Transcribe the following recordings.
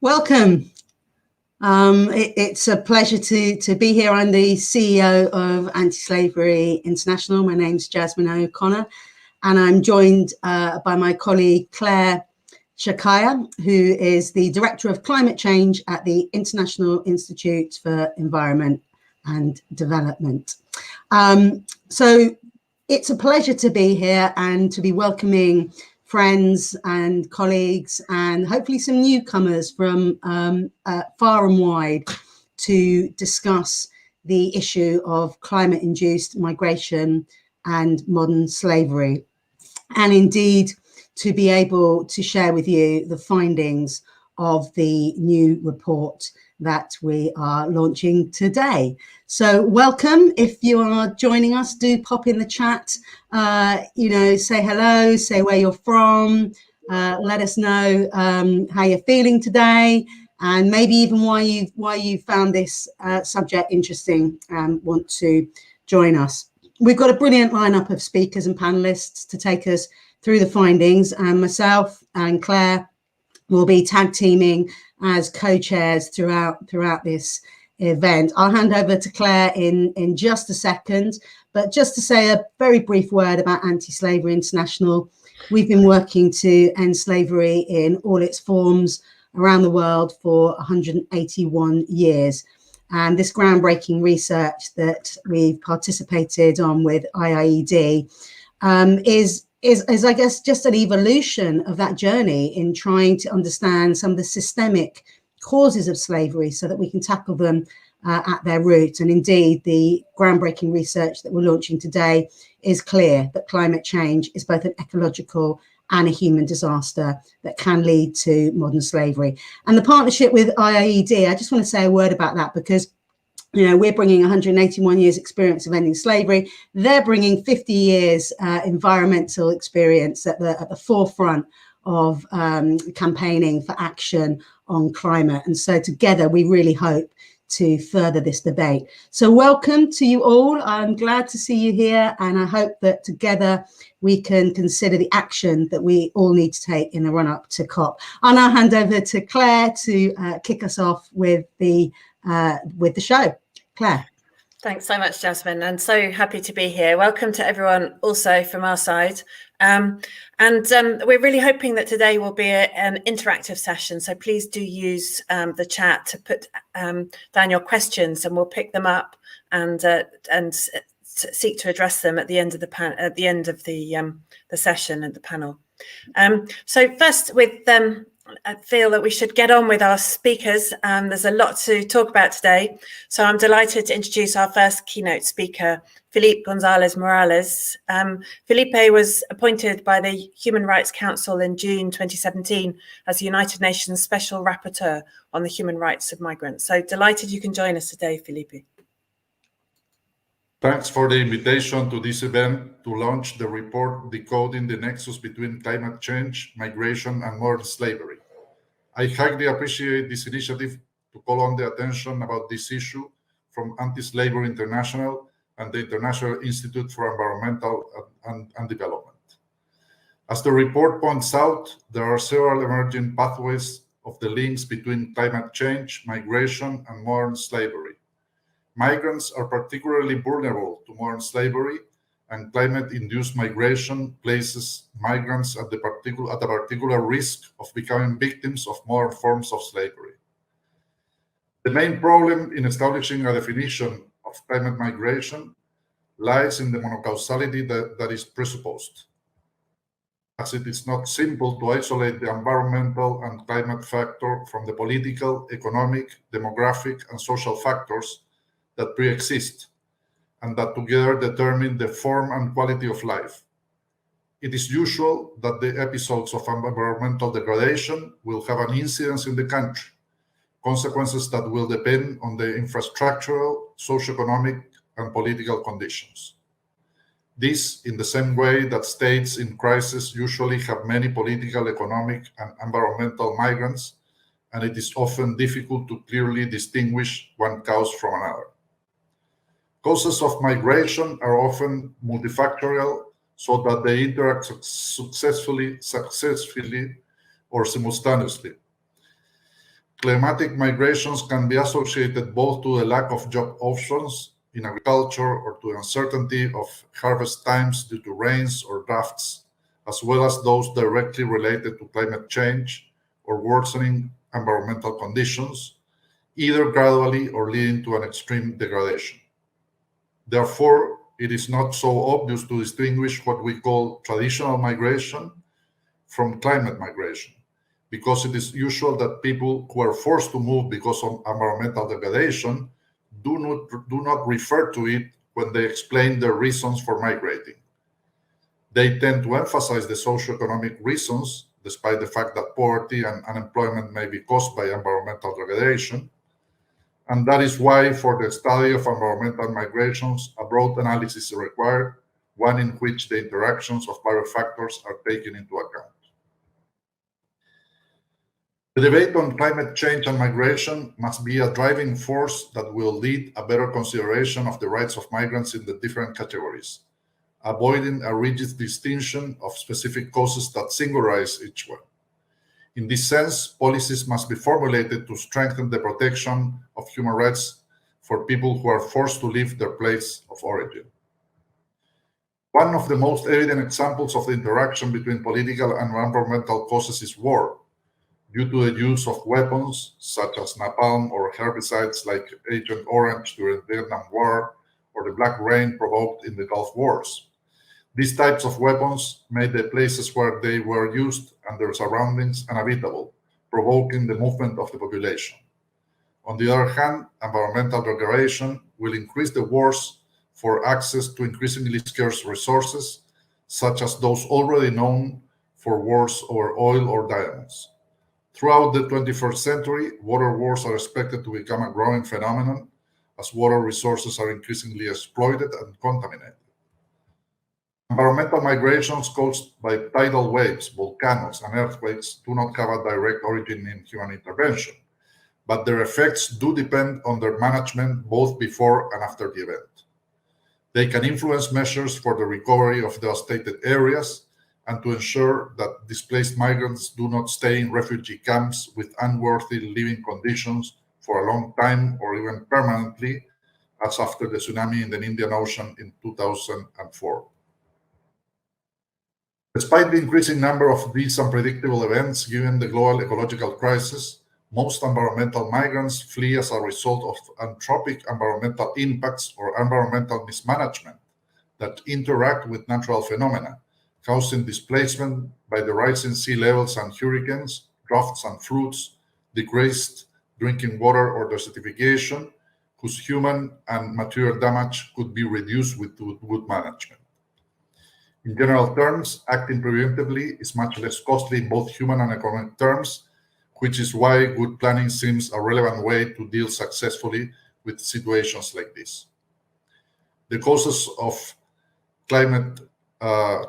Welcome. It's a pleasure to be here. I'm the CEO of Anti-Slavery International. My name's Jasmine O'Connor, and I'm joined by my colleague Clare Shakya, who is the Director of Climate Change at the International Institute for Environment and Development. So it's a pleasure to be here and to be welcoming friends and colleagues and hopefully some newcomers from far and wide to discuss the issue of climate-induced migration and modern slavery, and indeed to be able to share with you the findings of the new report that we are launching today. So welcome. If you are joining us, do pop in the chat, say hello, say where you're from, let us know how you're feeling today, and maybe even why you found this subject interesting and want to join us. We've got a brilliant lineup of speakers and panelists to take us through the findings, and myself and Claire will be tag teaming as co-chairs throughout this event. I'll hand over to Claire in just a second, but just to say a very brief word about Anti-Slavery International. We've been working to end slavery in all its forms around the world for 181 years. And this groundbreaking research that we've participated on with IIED is, I guess, just an evolution of that journey in trying to understand some of the systemic causes of slavery so that we can tackle them at their root. And indeed, the groundbreaking research that we're launching today is clear that climate change is both an ecological and a human disaster that can lead to modern slavery. And the partnership with IIED, I just want to say a word about that, because we're bringing 181 years experience of ending slavery. They're bringing 50 years environmental experience at the forefront of campaigning for action on climate. And so together, we really hope to further this debate. So welcome to you all. I'm glad to see you here. And I hope that together we can consider the action that we all need to take in the run-up to COP. I'll now hand over to Claire to kick us off with the show. Claire. Thanks so much, Jasmine, and so happy to be here. Welcome to everyone also from our side. We're really hoping that today will be an interactive session, so please do use the chat to put down your questions, and we'll pick them up and seek to address them at the end of the session and the panel. So first, I feel that we should get on with our speakers. There's a lot to talk about today. So I'm delighted to introduce our first keynote speaker, Philippe González Morales. Felipe was appointed by the Human Rights Council in June 2017 as the United Nations Special Rapporteur on the human rights of migrants. So delighted you can join us today, Felipe. Thanks for the invitation to this event to launch the report Decoding the Nexus between Climate Change, Migration and Modern Slavery. I highly appreciate this initiative to call on the attention about this issue from Anti-Slavery International and the International Institute for Environmental and Development. As the report points out, there are several emerging pathways of the links between climate change, migration, and modern slavery. Migrants are particularly vulnerable to modern slavery, and climate-induced migration places migrants at a particular risk of becoming victims of modern forms of slavery. The main problem in establishing a definition of climate migration lies in the monocausality that is presupposed, as it is not simple to isolate the environmental and climate factor from the political, economic, demographic, and social factors that pre-exist and that together determine the form and quality of life. It is usual that the episodes of environmental degradation will have an incidence in the country, consequences that will depend on the infrastructural, socioeconomic, and political conditions. This, in the same way that states in crisis usually have many political, economic, and environmental migrants, and it is often difficult to clearly distinguish one cause from another. Causes of migration are often multifactorial, so that they interact successfully or simultaneously. Climatic migrations can be associated both to the lack of job options in agriculture or to uncertainty of harvest times due to rains or droughts, as well as those directly related to climate change or worsening environmental conditions, either gradually or leading to an extreme degradation. Therefore, it is not so obvious to distinguish what we call traditional migration from climate migration, because it is usual that people who are forced to move because of environmental degradation do not refer to it when they explain their reasons for migrating. They tend to emphasize the socioeconomic reasons, despite the fact that poverty and unemployment may be caused by environmental degradation. And that is why, for the study of environmental migrations, a broad analysis is required, one in which the interactions of various factors are taken into account. The debate on climate change and migration must be a driving force that will lead a better consideration of the rights of migrants in the different categories, avoiding a rigid distinction of specific causes that singularize each one. In this sense, policies must be formulated to strengthen the protection of human rights for people who are forced to leave their place of origin. One of the most evident examples of the interaction between political and environmental causes is war, due to the use of weapons such as napalm or herbicides like Agent Orange during the Vietnam War or the Black Rain provoked in the Gulf Wars. These types of weapons made the places where they were used and their surroundings unhabitable, provoking the movement of the population. On the other hand, environmental degradation will increase the wars for access to increasingly scarce resources, such as those already known for wars over oil or diamonds. Throughout the 21st century, water wars are expected to become a growing phenomenon as water resources are increasingly exploited and contaminated. Environmental migrations caused by tidal waves, volcanoes, and earthquakes do not have a direct origin in human intervention, but their effects do depend on their management both before and after the event. They can influence measures for the recovery of devastated areas and to ensure that displaced migrants do not stay in refugee camps with unworthy living conditions for a long time or even permanently, as after the tsunami in the Indian Ocean in 2004. Despite the increasing number of these unpredictable events given the global ecological crisis, most environmental migrants flee as a result of anthropic environmental impacts or environmental mismanagement that interact with natural phenomena, causing displacement by the rising sea levels and hurricanes, droughts and floods, decreased drinking water or desertification, whose human and material damage could be reduced with good management. In general terms, acting preventively is much less costly in both human and economic terms, which is why good planning seems a relevant way to deal successfully with situations like this. The causes of climate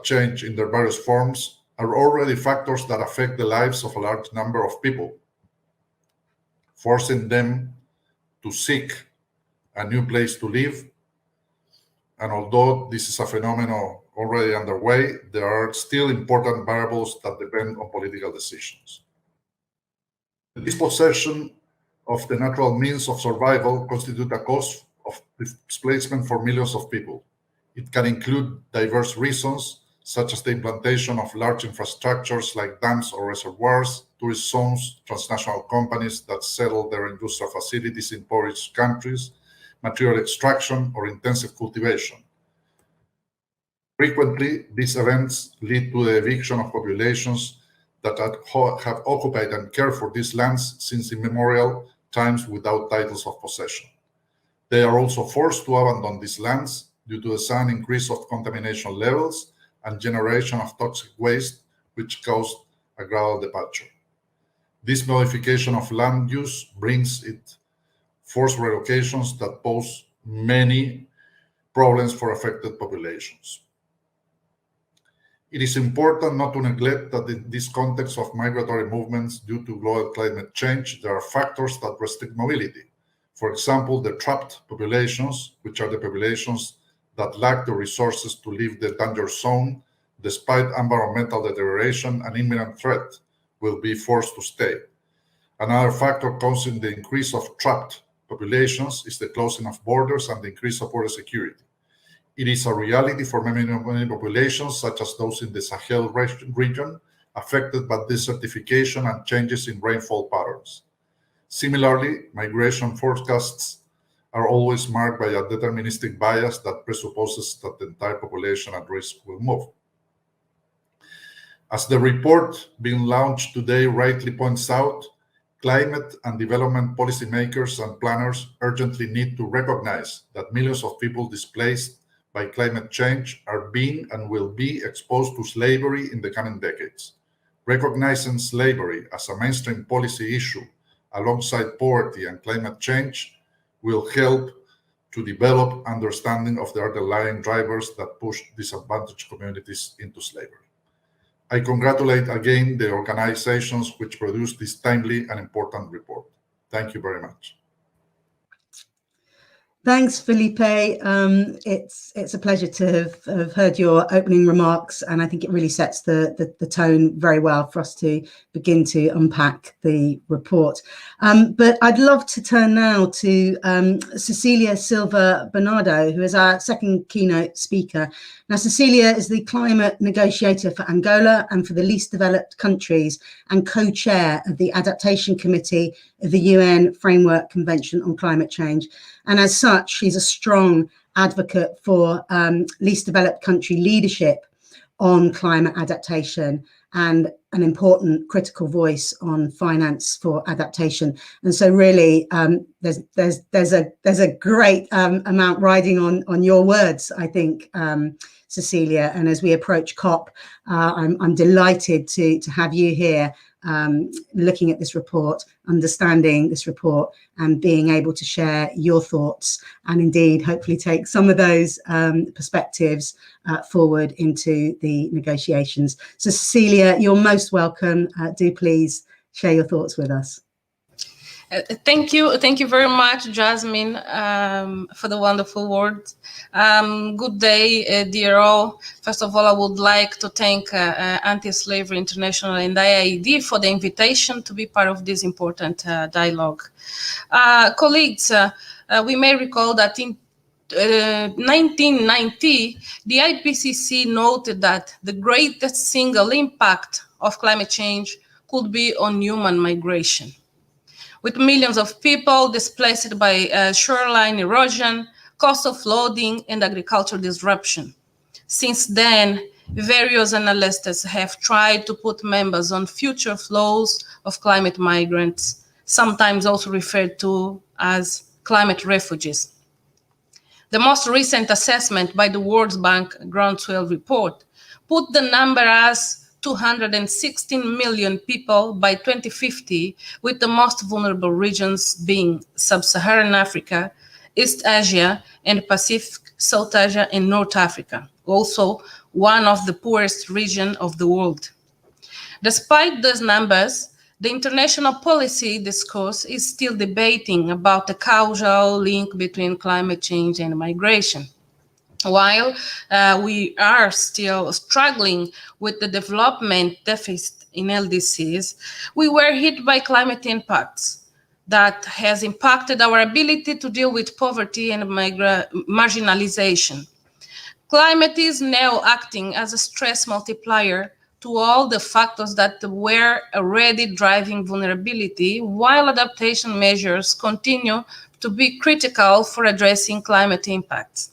change in their various forms are already factors that affect the lives of a large number of people, forcing them to seek a new place to live. And although this is a phenomenon already underway, there are still important variables that depend on political decisions. The dispossession of the natural means of survival constitutes a cause of displacement for millions of people. It can include diverse reasons, such as the implantation of large infrastructures like dams or reservoirs, tourist zones, transnational companies that settle their industrial facilities in impoverished countries, material extraction, or intensive cultivation. Frequently, these events lead to the eviction of populations that have occupied and cared for these lands since immemorial times without titles of possession. They are also forced to abandon these lands due to the sudden increase of contamination levels and generation of toxic waste, which caused a gradual departure. This modification of land use brings it forced relocations that pose many problems for affected populations. It is important not to neglect that in this context of migratory movements due to global climate change, there are factors that restrict mobility. For example, the trapped populations, which are the populations that lack the resources to leave the danger zone, despite environmental deterioration and imminent threat, will be forced to stay. Another factor causing the increase of trapped populations is the closing of borders and the increase of border security. It is a reality for many populations, such as those in the Sahel region, affected by desertification and changes in rainfall patterns. Similarly, migration forecasts are always marked by a deterministic bias that presupposes that the entire population at risk will move. As the report being launched today rightly points out, climate and development policymakers and planners urgently need to recognize that millions of people displaced by climate change are being and will be exposed to slavery in the coming decades. Recognizing slavery as a mainstream policy issue alongside poverty and climate change will help to develop understanding of the underlying drivers that push disadvantaged communities into slavery. I congratulate again the organizations which produced this timely and important report. Thank you very much. Thanks, Felipe. It's a pleasure to have heard your opening remarks, and I think it really sets the tone very well for us to begin to unpack the report. But I'd love to turn now to Cecilia, Silva, Bernardo, who is our second keynote speaker. Now, Cecilia is the climate negotiator for Angola and for the least developed countries, and co-chair of the Adaptation Committee of the UN Framework Convention on Climate Change. And as such, she's a strong advocate for least developed country leadership on climate adaptation and an important critical voice on finance for adaptation. And so really, there's a great amount riding on your words, I think, Cecilia. And as we approach COP, I'm delighted to have you here looking at this report, understanding this report, and being able to share your thoughts and indeed hopefully take some of those perspectives forward into the negotiations. So Cecilia, you're most welcome. Do please share your thoughts with us. Thank you very much, Jasmine, for the wonderful words. Good day, dear all. First of all, I would like to thank Anti-Slavery International and IIED for the invitation to be part of this important dialogue. Colleagues, we may recall that in 1990, the IPCC noted that the greatest single impact of climate change could be on human migration, with millions of people displaced by shoreline erosion, coastal flooding, and agricultural disruption. Since then, various analysts have tried to put members on future flows of climate migrants, sometimes also referred to as climate refugees. The most recent assessment by the World Bank Groundswell report put the number as 216 million people by 2050, with the most vulnerable regions being Sub-Saharan Africa, East Asia, and Pacific, South Asia, and North Africa, also one of the poorest regions of the world. Despite those numbers, the international policy discourse is still debating about the causal link between climate change and migration. While we are still struggling with the development deficit in LDCs, we were hit by climate impacts that has impacted our ability to deal with poverty and marginalization. Climate is now acting as a stress multiplier to all the factors that were already driving vulnerability, while adaptation measures continue to be critical for addressing climate impacts.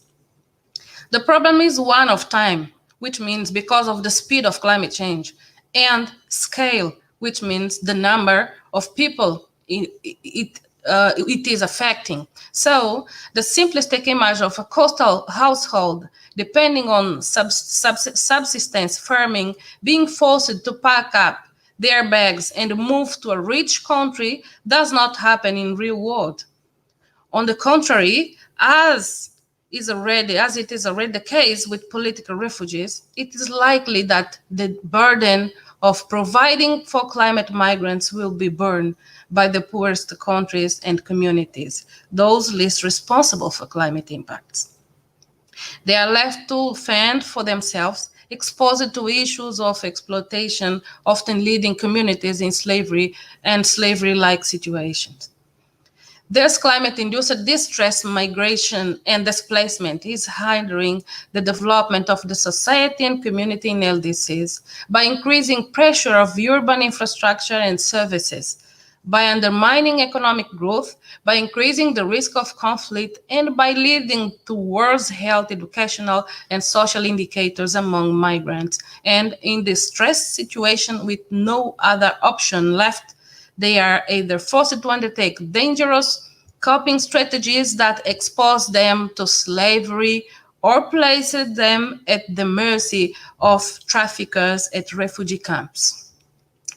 The problem is one of time, which means because of the speed of climate change, and scale, which means the number of people it is affecting. So the simplistic image of a coastal household depending on subsistence farming being forced to pack up their bags and move to a rich country does not happen in real world. On the contrary, as it is already the case with political refugees, it is likely that the burden of providing for climate migrants will be borne by the poorest countries and communities, those least responsible for climate impacts. They are left to fend for themselves exposed to issues of exploitation, often leading communities in slavery and slavery-like situations. This climate-induced distress, migration, and displacement is hindering the development of the society and community in LDCs by increasing pressure of urban infrastructure and services, by undermining economic growth, by increasing the risk of conflict, and by leading to worse health, educational, and social indicators among migrants. And in this stress situation with no other option left, they are either forced to undertake dangerous coping strategies that expose them to slavery or place them at the mercy of traffickers at refugee camps.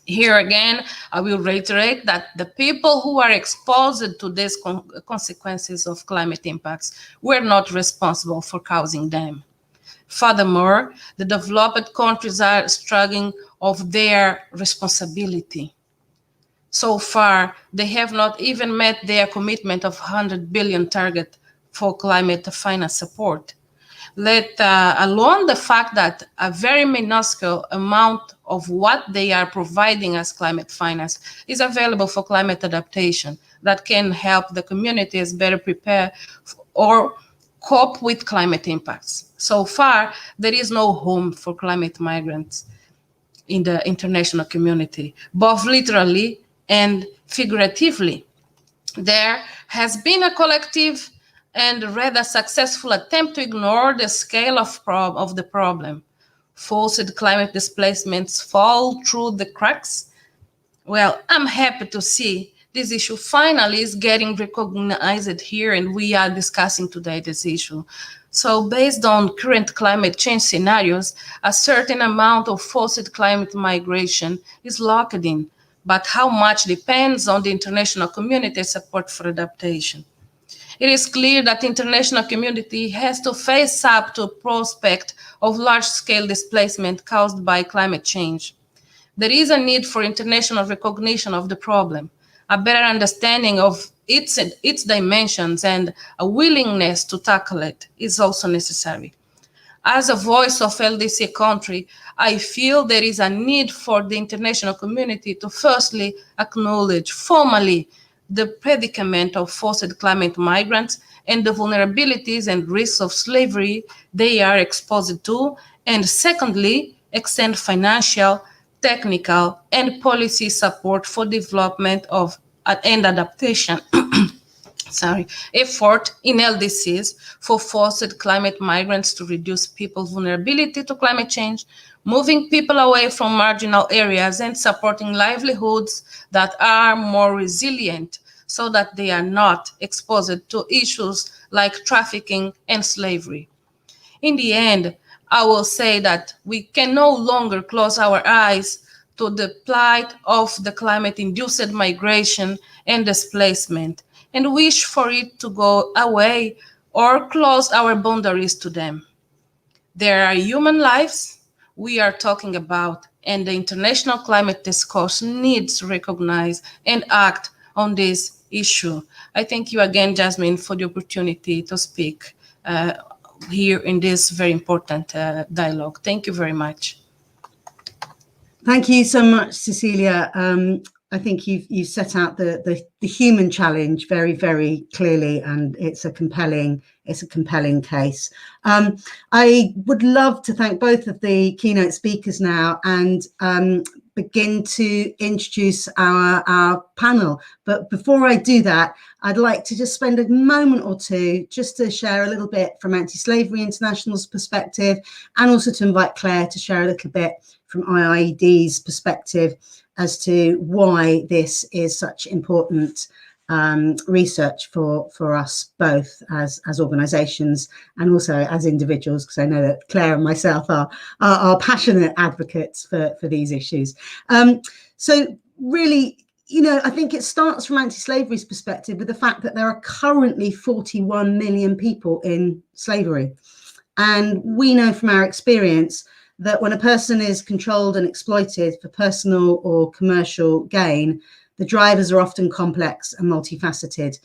Here again, I will reiterate that the people who are exposed to these consequences of climate impacts were not responsible for causing them. Furthermore, the developed countries are struggling of their responsibility. So far, they have not even met their commitment of 100 billion target for climate finance support, let alone the fact that a very minuscule amount of what they are providing as climate finance is available for climate adaptation that can help the communities better prepare or cope with climate impacts. So far, there is no home for climate migrants in the international community, both literally and figuratively. There has been a collective and rather successful attempt to ignore the scale of the problem. Forced climate displacements fall through the cracks. Well, I'm happy to see this issue finally is getting recognized here, and we are discussing today this issue. So based on current climate change scenarios, a certain amount of forced climate migration is locked in, but how much depends on the international community's support for adaptation. It is clear that the international community has to face up to a prospect of large-scale displacement caused by climate change. There is a need for international recognition of the problem, a better understanding of its dimensions, and a willingness to tackle it is also necessary. As a voice of LDC country, I feel there is a need for the international community to firstly acknowledge formally the predicament of forced climate migrants and the vulnerabilities and risks of slavery they are exposed to, and secondly, extend financial, technical, and policy support for development of and adaptation effort in LDCs for forced climate migrants to reduce people's vulnerability to climate change, moving people away from marginal areas and supporting livelihoods that are more resilient so that they are not exposed to issues like trafficking and slavery. In the end, I will say that we can no longer close our eyes to the plight of the climate-induced migration and displacement and wish for it to go away or close our boundaries to them. There are human lives we are talking about, and the international climate discourse needs to recognize and act on this issue. I thank you again, Jasmine, for the opportunity to speak here in this very important dialogue. Thank you very much. Thank you so much, Cecilia. I think you've set out the human challenge very, very clearly, and it's a compelling case. I would love to thank both of the keynote speakers now and begin to introduce our panel. But before I do that, I'd like to just spend a moment or two just to share a little bit from Anti-Slavery International's perspective, and also to invite Clare to share a little bit from IIED's perspective as to why this is such important research for us both as organisations and also as individuals, because I know that Clare and myself are passionate advocates for these issues. So really, you know, I think it starts from anti-slavery's perspective with the fact that there are currently 41 million people in slavery. And we know from our experience that when a person is controlled and exploited for personal or commercial gain, the drivers are often complex and multifaceted.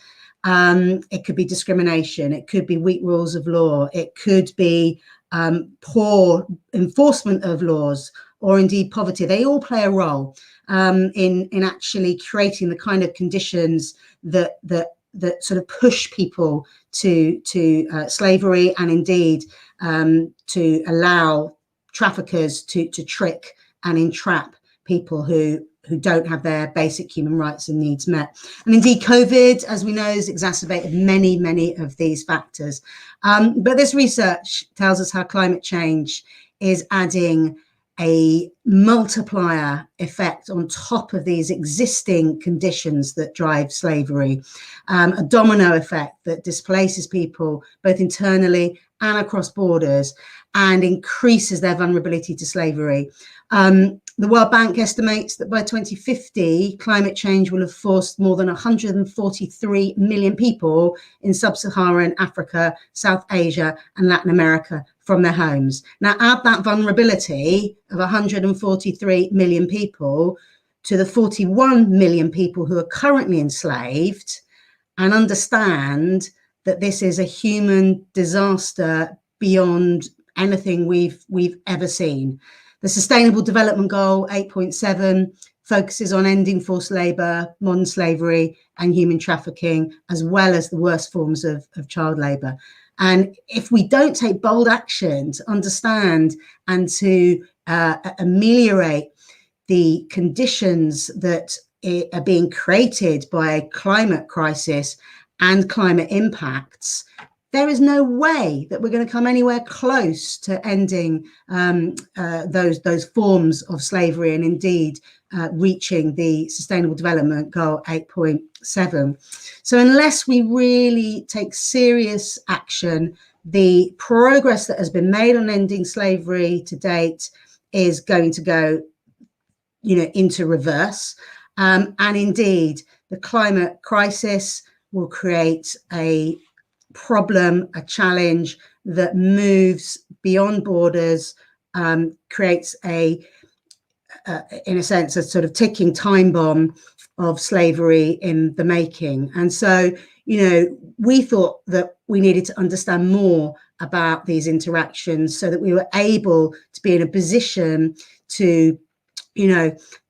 It could be discrimination, it could be weak rules of law, it could be poor enforcement of laws, or indeed poverty. They all play a role in actually creating the kind of conditions that sort of push people to slavery, and indeed to allow traffickers to trick and entrap people who don't have their basic human rights and needs met. And indeed, COVID, as we know, has exacerbated many of these factors. But this research tells us how climate change is adding a multiplier effect on top of these existing conditions that drive slavery, a domino effect that displaces people both internally and across borders and increases their vulnerability to slavery. The World Bank estimates that by 2050, climate change will have forced more than 143 million people in sub-Saharan Africa, South Asia, and Latin America from their homes. Now, add that vulnerability of 143 million people to the 41 million people who are currently enslaved, and understand that this is a human disaster beyond anything we've ever seen. The Sustainable Development Goal 8.7 focuses on ending forced labour, modern slavery, and human trafficking, as well as the worst forms of child labour. And if we don't take bold action to understand and to ameliorate the conditions that are being created by a climate crisis and climate impacts, there is no way that we're going to come anywhere close to ending those forms of slavery, and indeed reaching the Sustainable Development Goal 8.7. So unless we really take serious action, the progress that has been made on ending slavery to date is going to go, into reverse. And indeed, the climate crisis will create a problem, a challenge that moves beyond borders, creates in a sense, a sort of ticking time bomb of slavery in the making. And so, we thought that we needed to understand more about these interactions so that we were able to be in a position to,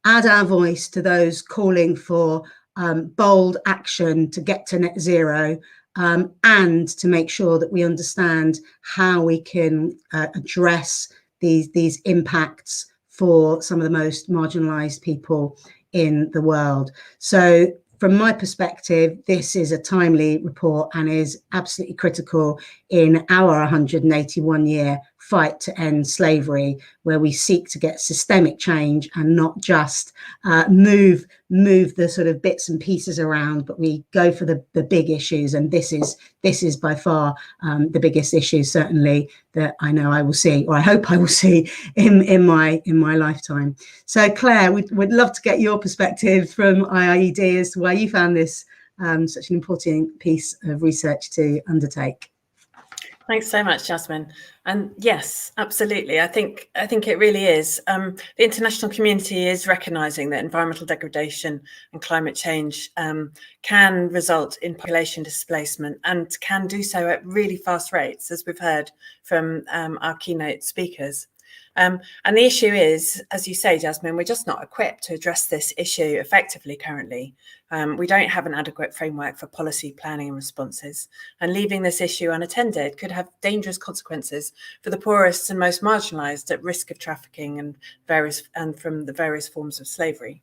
add our voice to those calling for bold action to get to net zero, and to make sure that we understand how we can address these impacts for some of the most marginalized people in the world. So from my perspective, this is a timely report and is absolutely critical in our 181-year fight to end slavery, where we seek to get systemic change and not just move the sort of bits and pieces around, but we go for the big issues. And this is by far the biggest issue, certainly, that I know I will see, or I hope I will see in my lifetime. So Claire, we'd love to get your perspective from IIED as to why you found this such an important piece of research to undertake. Thanks so much, Jasmine. And yes, absolutely. I think it really is. The international community is recognising that environmental degradation and climate change can result in population displacement, and can do so at really fast rates, as we've heard from our keynote speakers. And the issue is, as you say, Jasmine, we're just not equipped to address this issue effectively currently. We don't have an adequate framework for policy planning and responses, and leaving this issue unattended could have dangerous consequences for the poorest and most marginalised at risk of trafficking and from the various forms of slavery.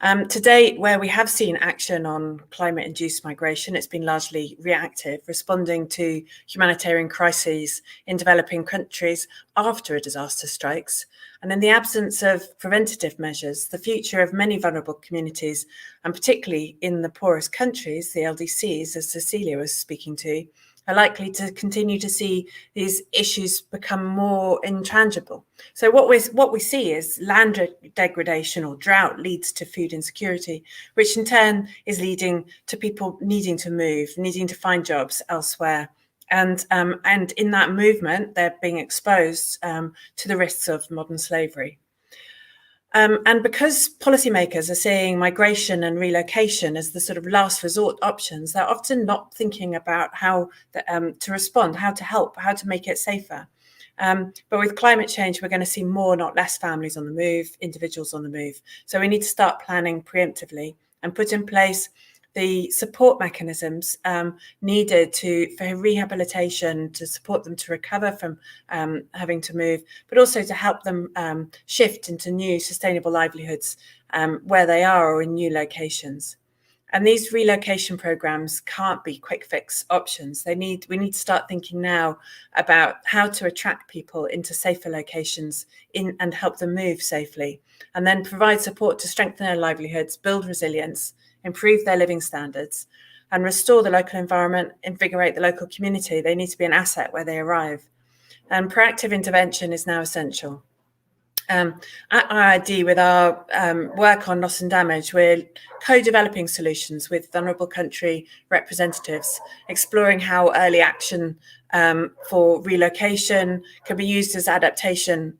To date, where we have seen action on climate-induced migration, it's been largely reactive, responding to humanitarian crises in developing countries after a disaster strikes. And in the absence of preventative measures, the future of many vulnerable communities, and particularly in the poorest countries, the LDCs, as Cecilia was speaking to, are likely to continue to see these issues become more intangible. So what we see is land degradation or drought leads to food insecurity, which in turn is leading to people needing to move, needing to find jobs elsewhere. And in that movement, they're being exposed to the risks of modern slavery. And because policymakers are seeing migration and relocation as the sort of last resort options, they're often not thinking about how to respond, how to help, how to make it safer. But with climate change, we're going to see more, not less, families on the move, individuals on the move. So we need to start planning preemptively and put in place the support mechanisms needed for rehabilitation, to support them to recover from having to move, but also to help them shift into new sustainable livelihoods where they are or in new locations. And these relocation programs can't be quick fix options. We need to start thinking now about how to attract people into safer locations and help them move safely, and then provide support to strengthen their livelihoods, build resilience, improve their living standards, and restore the local environment, invigorate the local community. They need to be an asset where they arrive. And proactive intervention is now essential. At IIED, with our work on loss and damage, we're co-developing solutions with vulnerable country representatives, exploring how early action for relocation can be used as adaptation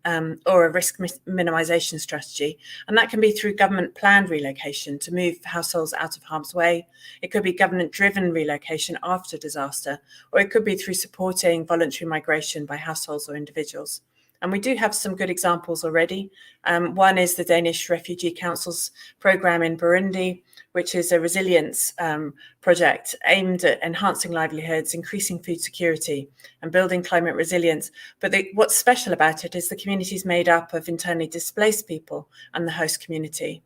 or a risk minimization strategy. And that can be through government planned relocation to move households out of harm's way. It could be government driven relocation after disaster, or it could be through supporting voluntary migration by households or individuals. And we do have some good examples already. One is the Danish Refugee Council's programme in Burundi, which is a resilience project aimed at enhancing livelihoods, increasing food security, and building climate resilience. But what's special about it is the community is made up of internally displaced people and the host community.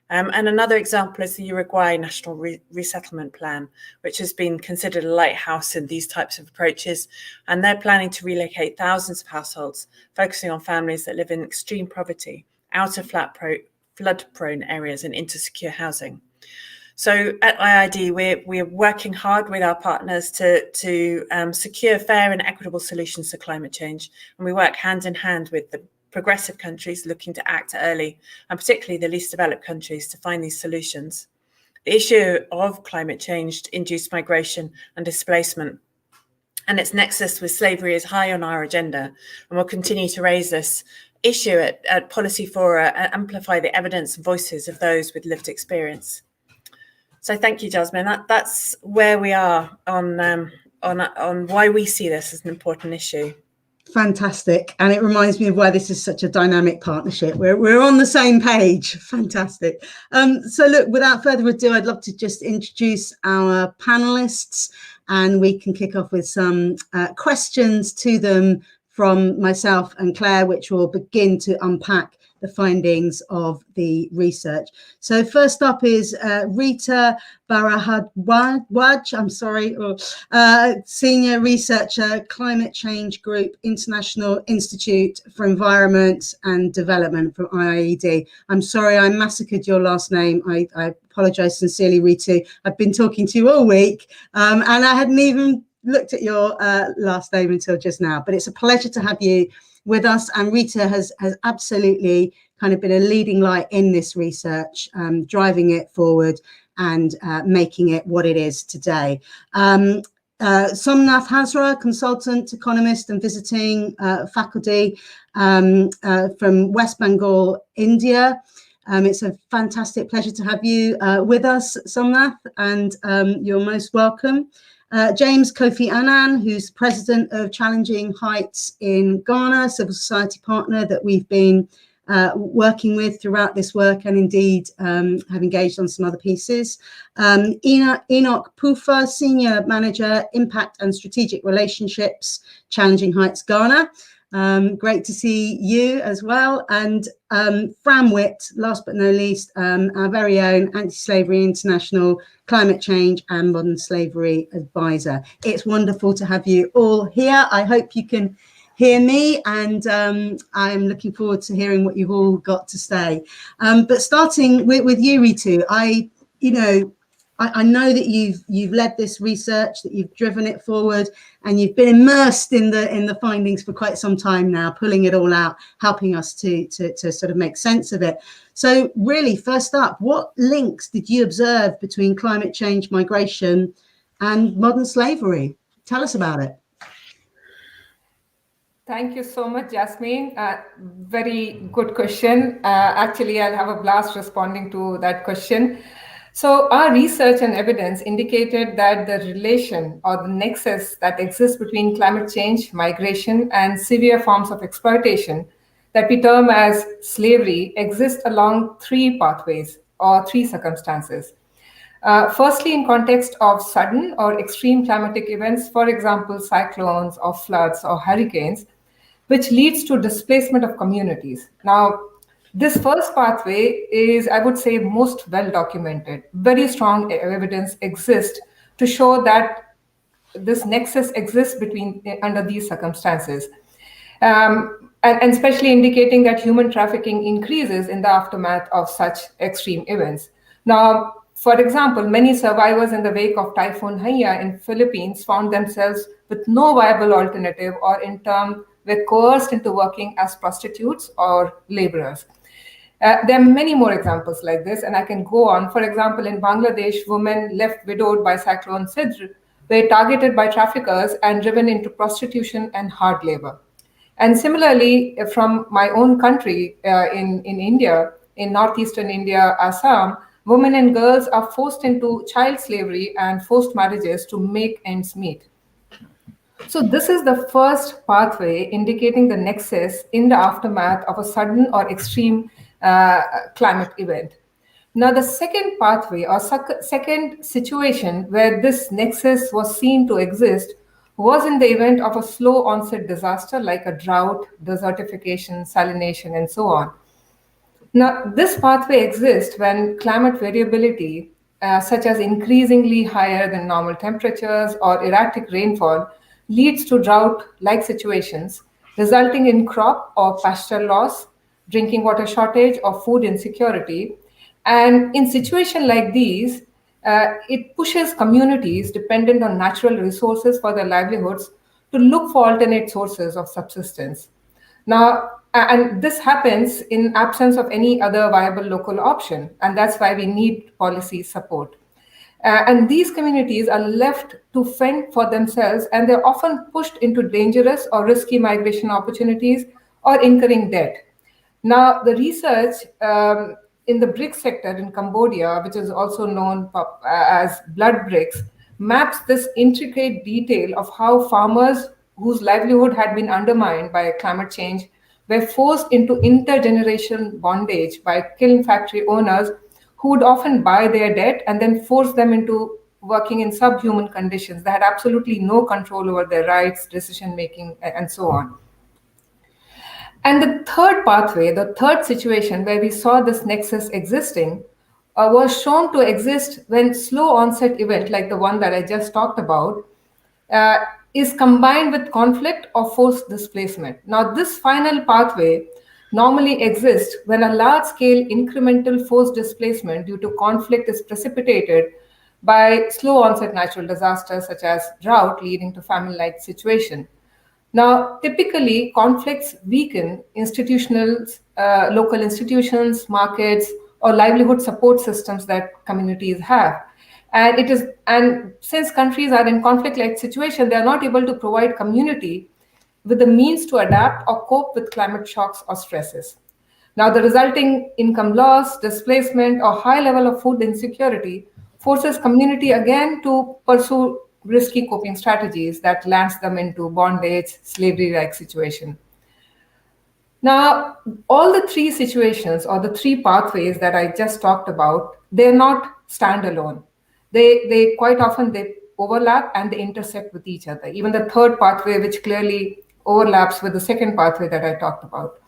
And another example is the Uruguay National Resettlement Plan, which has been considered a lighthouse in these types of approaches. And they're planning to relocate thousands of households, focusing on families that live in extreme poverty, out of flood-prone areas and into secure housing. So at IIED, we're working hard with our partners to secure fair and equitable solutions to climate change. And we work hand in hand with the progressive countries looking to act early, and particularly the least developed countries, to find these solutions. The issue of climate change-induced migration and displacement and its nexus with slavery is high on our agenda, and we'll continue to raise this issue at policy fora and amplify the evidence and voices of those with lived experience. So thank you, Jasmine. That's where we are on why we see this as an important issue. Fantastic. And it reminds me of why this is such a dynamic partnership. We're on the same page. Fantastic. So look, without further ado, I'd love to just introduce our panelists, and we can kick off with some questions to them from myself and Claire, which will begin to unpack the findings of the research. So first up is Ritu Bharadwaj, I'm sorry, Senior Researcher, Climate Change Group, International Institute for Environment and Development from IIED. I'm sorry I massacred your last name. I apologise sincerely, Ritu. I've been talking to you all week and I hadn't even looked at your last name until just now, but it's a pleasure to have you with us. And Ritu has absolutely kind of been a leading light in this research, driving it forward and making it what it is today. Somnath Hazra, consultant, economist and visiting faculty from West Bengal, India. It's a fantastic pleasure to have you with us, Somnath, and you're most welcome. James Kofi Annan, who's president of Challenging Heights in Ghana, civil society partner that we've been working with throughout this work, and indeed have engaged on some other pieces. Enoch Pufa, senior manager, impact and strategic relationships, Challenging Heights Ghana. Great to see you as well. And Fran Witt, last but no least, our very own Anti-Slavery International Climate Change and Modern Slavery Advisor. It's wonderful to have you all here. I hope you can hear me, and I'm looking forward to hearing what you've all got to say. But starting with you, Ritu, I know that you've led this research, that you've driven it forward, and you've been immersed in the findings for quite some time now, pulling it all out, helping us to sort of make sense of it. So really, first up, what links did you observe between climate change, migration, and modern slavery? Tell us about it. Thank you so much, Jasmine. Very good question. Actually, I'll have a blast responding to that question. So our research and evidence indicated that the relation or the nexus that exists between climate change, migration, and severe forms of exploitation that we term as slavery exists along three pathways or three circumstances. Firstly, in context of sudden or extreme climatic events, for example, cyclones or floods or hurricanes, which leads to displacement of communities. Now, this first pathway is, I would say, most well documented. Very strong evidence exists to show that this nexus exists between under these circumstances. And especially indicating that human trafficking increases in the aftermath of such extreme events. Now, for example, many survivors in the wake of Typhoon Haiyan in Philippines found themselves with no viable alternative, or in turn were coerced into working as prostitutes or laborers. There are many more examples like this, and I can go on. For example, in Bangladesh, women left widowed by Cyclone Sidr were targeted by traffickers and driven into prostitution and hard labor. And similarly, from my own country in India, in northeastern India, Assam, women and girls are forced into child slavery and forced marriages to make ends meet. So this is the first pathway indicating the nexus in the aftermath of a sudden or extreme climate event. Now, the second pathway or second situation where this nexus was seen to exist was in the event of a slow onset disaster like a drought, desertification, salination, and so on. Now, this pathway exists when climate variability, such as increasingly higher than normal temperatures or erratic rainfall, leads to drought-like situations, resulting in crop or pasture loss, drinking water shortage, or food insecurity. And in situations like these, it pushes communities dependent on natural resources for their livelihoods to look for alternate sources of subsistence. Now, and this happens in absence of any other viable local option, and that's why we need policy support. And these communities are left to fend for themselves, and they're often pushed into dangerous or risky migration opportunities or incurring debt. Now, the research in the BRICS sector in Cambodia, which is also known as blood BRICS, maps this intricate detail of how farmers whose livelihood had been undermined by climate change were forced into intergenerational bondage by kiln factory owners who would often buy their debt and then force them into working in subhuman conditions. They had absolutely no control over their rights, decision-making, and so on. And the third pathway, the third situation where we saw this nexus existing, was shown to exist when slow onset event, like the one that I just talked about, is combined with conflict or forced displacement. Now, this final pathway normally exists when a large-scale incremental forced displacement due to conflict is precipitated by slow onset natural disasters such as drought leading to famine-like situation. Now, typically, conflicts weaken local institutions, markets, or livelihood support systems that communities have. And since countries are in conflict-like situation, they are not able to provide community with the means to adapt or cope with climate shocks or stresses. Now, the resulting income loss, displacement, or high level of food insecurity forces community again to pursue risky coping strategies that lands them into bondage, slavery-like situation. Now, all the three situations or the three pathways that I just talked about, they're not standalone. They quite often they overlap and they intersect with each other. Even the third pathway, which clearly overlaps with the second pathway that I talked about.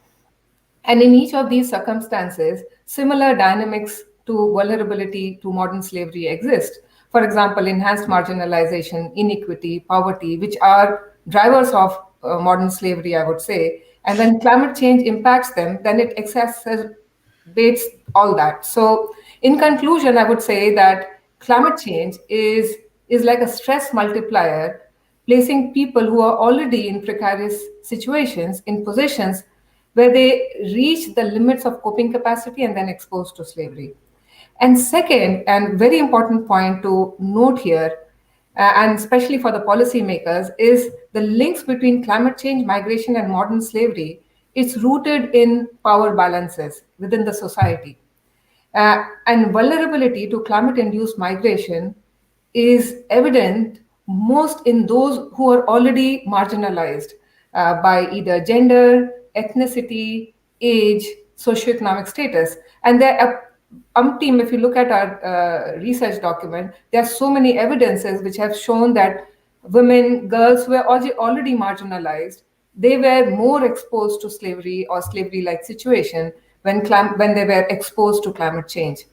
And in each of these circumstances, similar dynamics to vulnerability to modern slavery exist. For example, enhanced marginalization, inequity, poverty, which are drivers of modern slavery, I would say. And when climate change impacts them, then it exacerbates all that. So in conclusion, I would say that climate change is like a stress multiplier, placing people who are already in precarious situations in positions where they reach the limits of coping capacity and then exposed to slavery. And second, and very important point to note here, and especially for the policymakers, is the links between climate change, migration, and modern slavery. It's rooted in power balances within the society. And vulnerability to climate-induced migration is evident most in those who are already marginalized by either gender, ethnicity, age, socioeconomic status. And there are team, if you look at our research document, there are so many evidences which have shown that women, girls who were already marginalized, they were more exposed to slavery or slavery-like situation when they were exposed to climate change.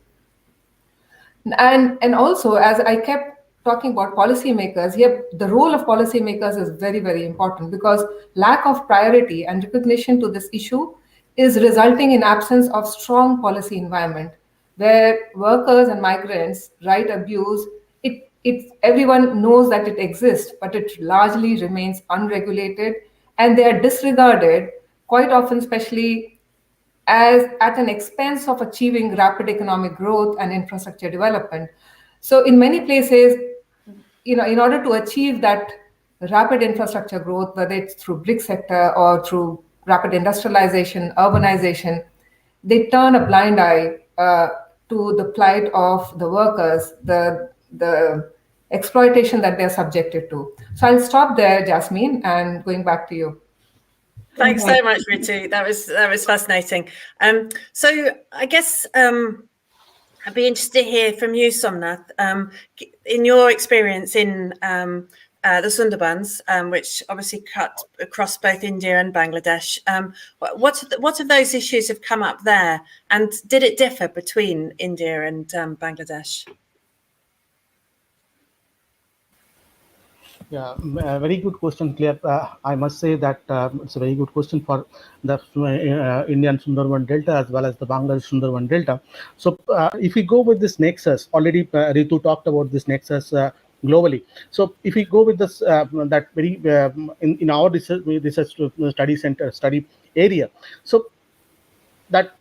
And also, as I kept talking about policymakers, here the role of policymakers is very, very important, because lack of priority and recognition to this issue is resulting in absence of strong policy environment where workers and migrants' right abuse, everyone knows that it exists, but it largely remains unregulated, and they are disregarded quite often, especially as at an expense of achieving rapid economic growth and infrastructure development. So in many places, in order to achieve that rapid infrastructure growth, whether it's through brick sector or through rapid industrialization, urbanization, they turn a blind eye to the plight of the workers, the exploitation that they're subjected to. So I'll stop there, Jasmine, and going back to you. Thanks so much, Ritu. That was fascinating. So I guess I'd be interested to hear from you, Somnath. In your experience in the Sundarbans, which obviously cut across both India and Bangladesh, what of those issues have come up there, and did it differ between India and Bangladesh? Yeah, a very good question, Clare. I must say that it's a very good question for the Indian Sundarban Delta as well as the Bangladesh Sundarban Delta. So if we go with this nexus, already Ritu talked about this nexus globally. So if we go with this, that very in our research study area, so that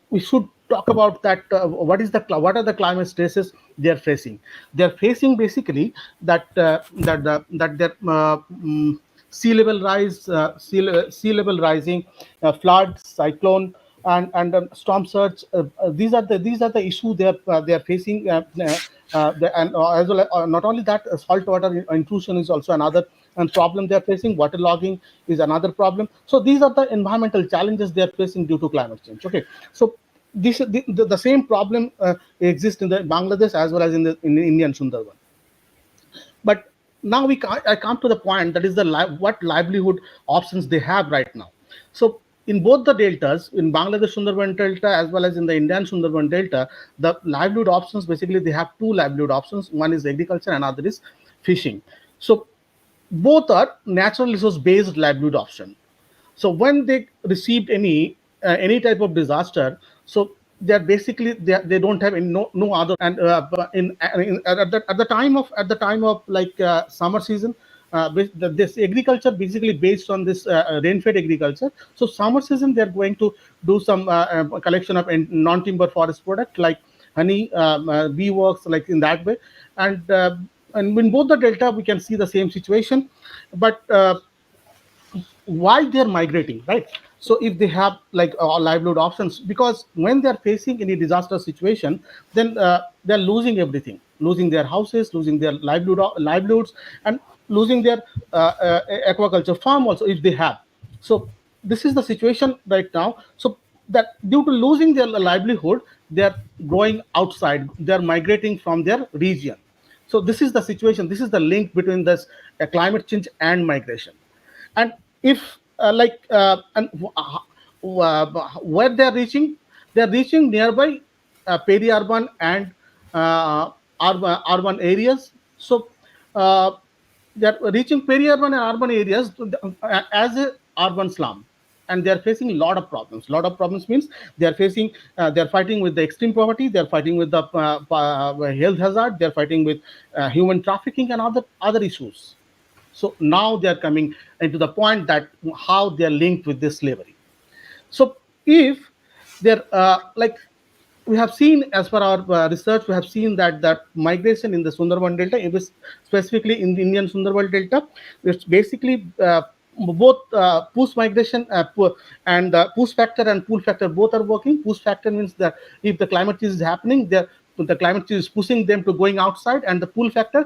we should talk about that what are the climate stresses they are facing. They are facing basically that their sea level rise, sea level rising, flood, cyclone, and storm surge. These are the issues they are facing. And as well, not only that, saltwater intrusion is also another problem they are facing. Waterlogging is another problem. So these are the environmental challenges they are facing due to climate change. Okay, so the same problem exists in the Bangladesh as well as in the Indian Sundarban. But now I come to the point, that is what livelihood options they have right now. So in both the deltas, in Bangladesh Sundarban Delta as well as in the Indian Sundarban Delta, the livelihood options, basically they have two livelihood options. One is agriculture and another is fishing. So both are natural resource based livelihood option. So when they received any type of disaster, so they're basically they don't have any, no other. And at the time of like summer season, this agriculture basically based on this rain-fed agriculture. So summer season they're going to do some collection of non-timber forest product like honey, bee works, like in that way. And in both the delta we can see the same situation. But why they're migrating, right? So if they have like livelihood options, because when they're facing any disaster situation, then they're losing everything, losing their houses, losing their livelihoods, and losing their aquaculture farm also if they have. So this is the situation right now. So that due to losing their livelihood, they're going outside, they're migrating from their region. So this is the situation, this is the link between this climate change and migration. And if where they're reaching nearby peri-urban and urban areas. So they're reaching peri-urban and urban areas as a urban slum, and they're facing a lot of problems. Means they're facing they're fighting with the extreme poverty, they're fighting with the health hazard, they're fighting with human trafficking and other issues. So now they are coming into the point that how they are linked with this slavery. So if they're like we have seen, as per our research, we have seen that migration in the Sundarban Delta, specifically in the Indian Sundarban Delta, it's basically both push migration and push factor and pull factor both are working. Push factor means that if the climate change is happening, the climate change is pushing them to going outside, and the pull factor,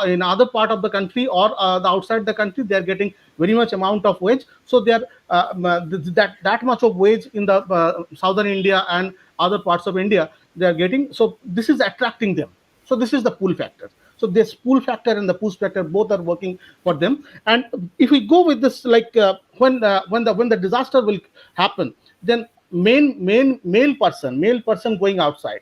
in other part of the country or the outside the country, they are getting very much amount of wage. So they are that much of wage in the southern India and other parts of India they are getting. So this is attracting them. So this is the pull factor. So this pull factor and the push factor both are working for them. And if we go with this, like when the disaster will happen, then male person going outside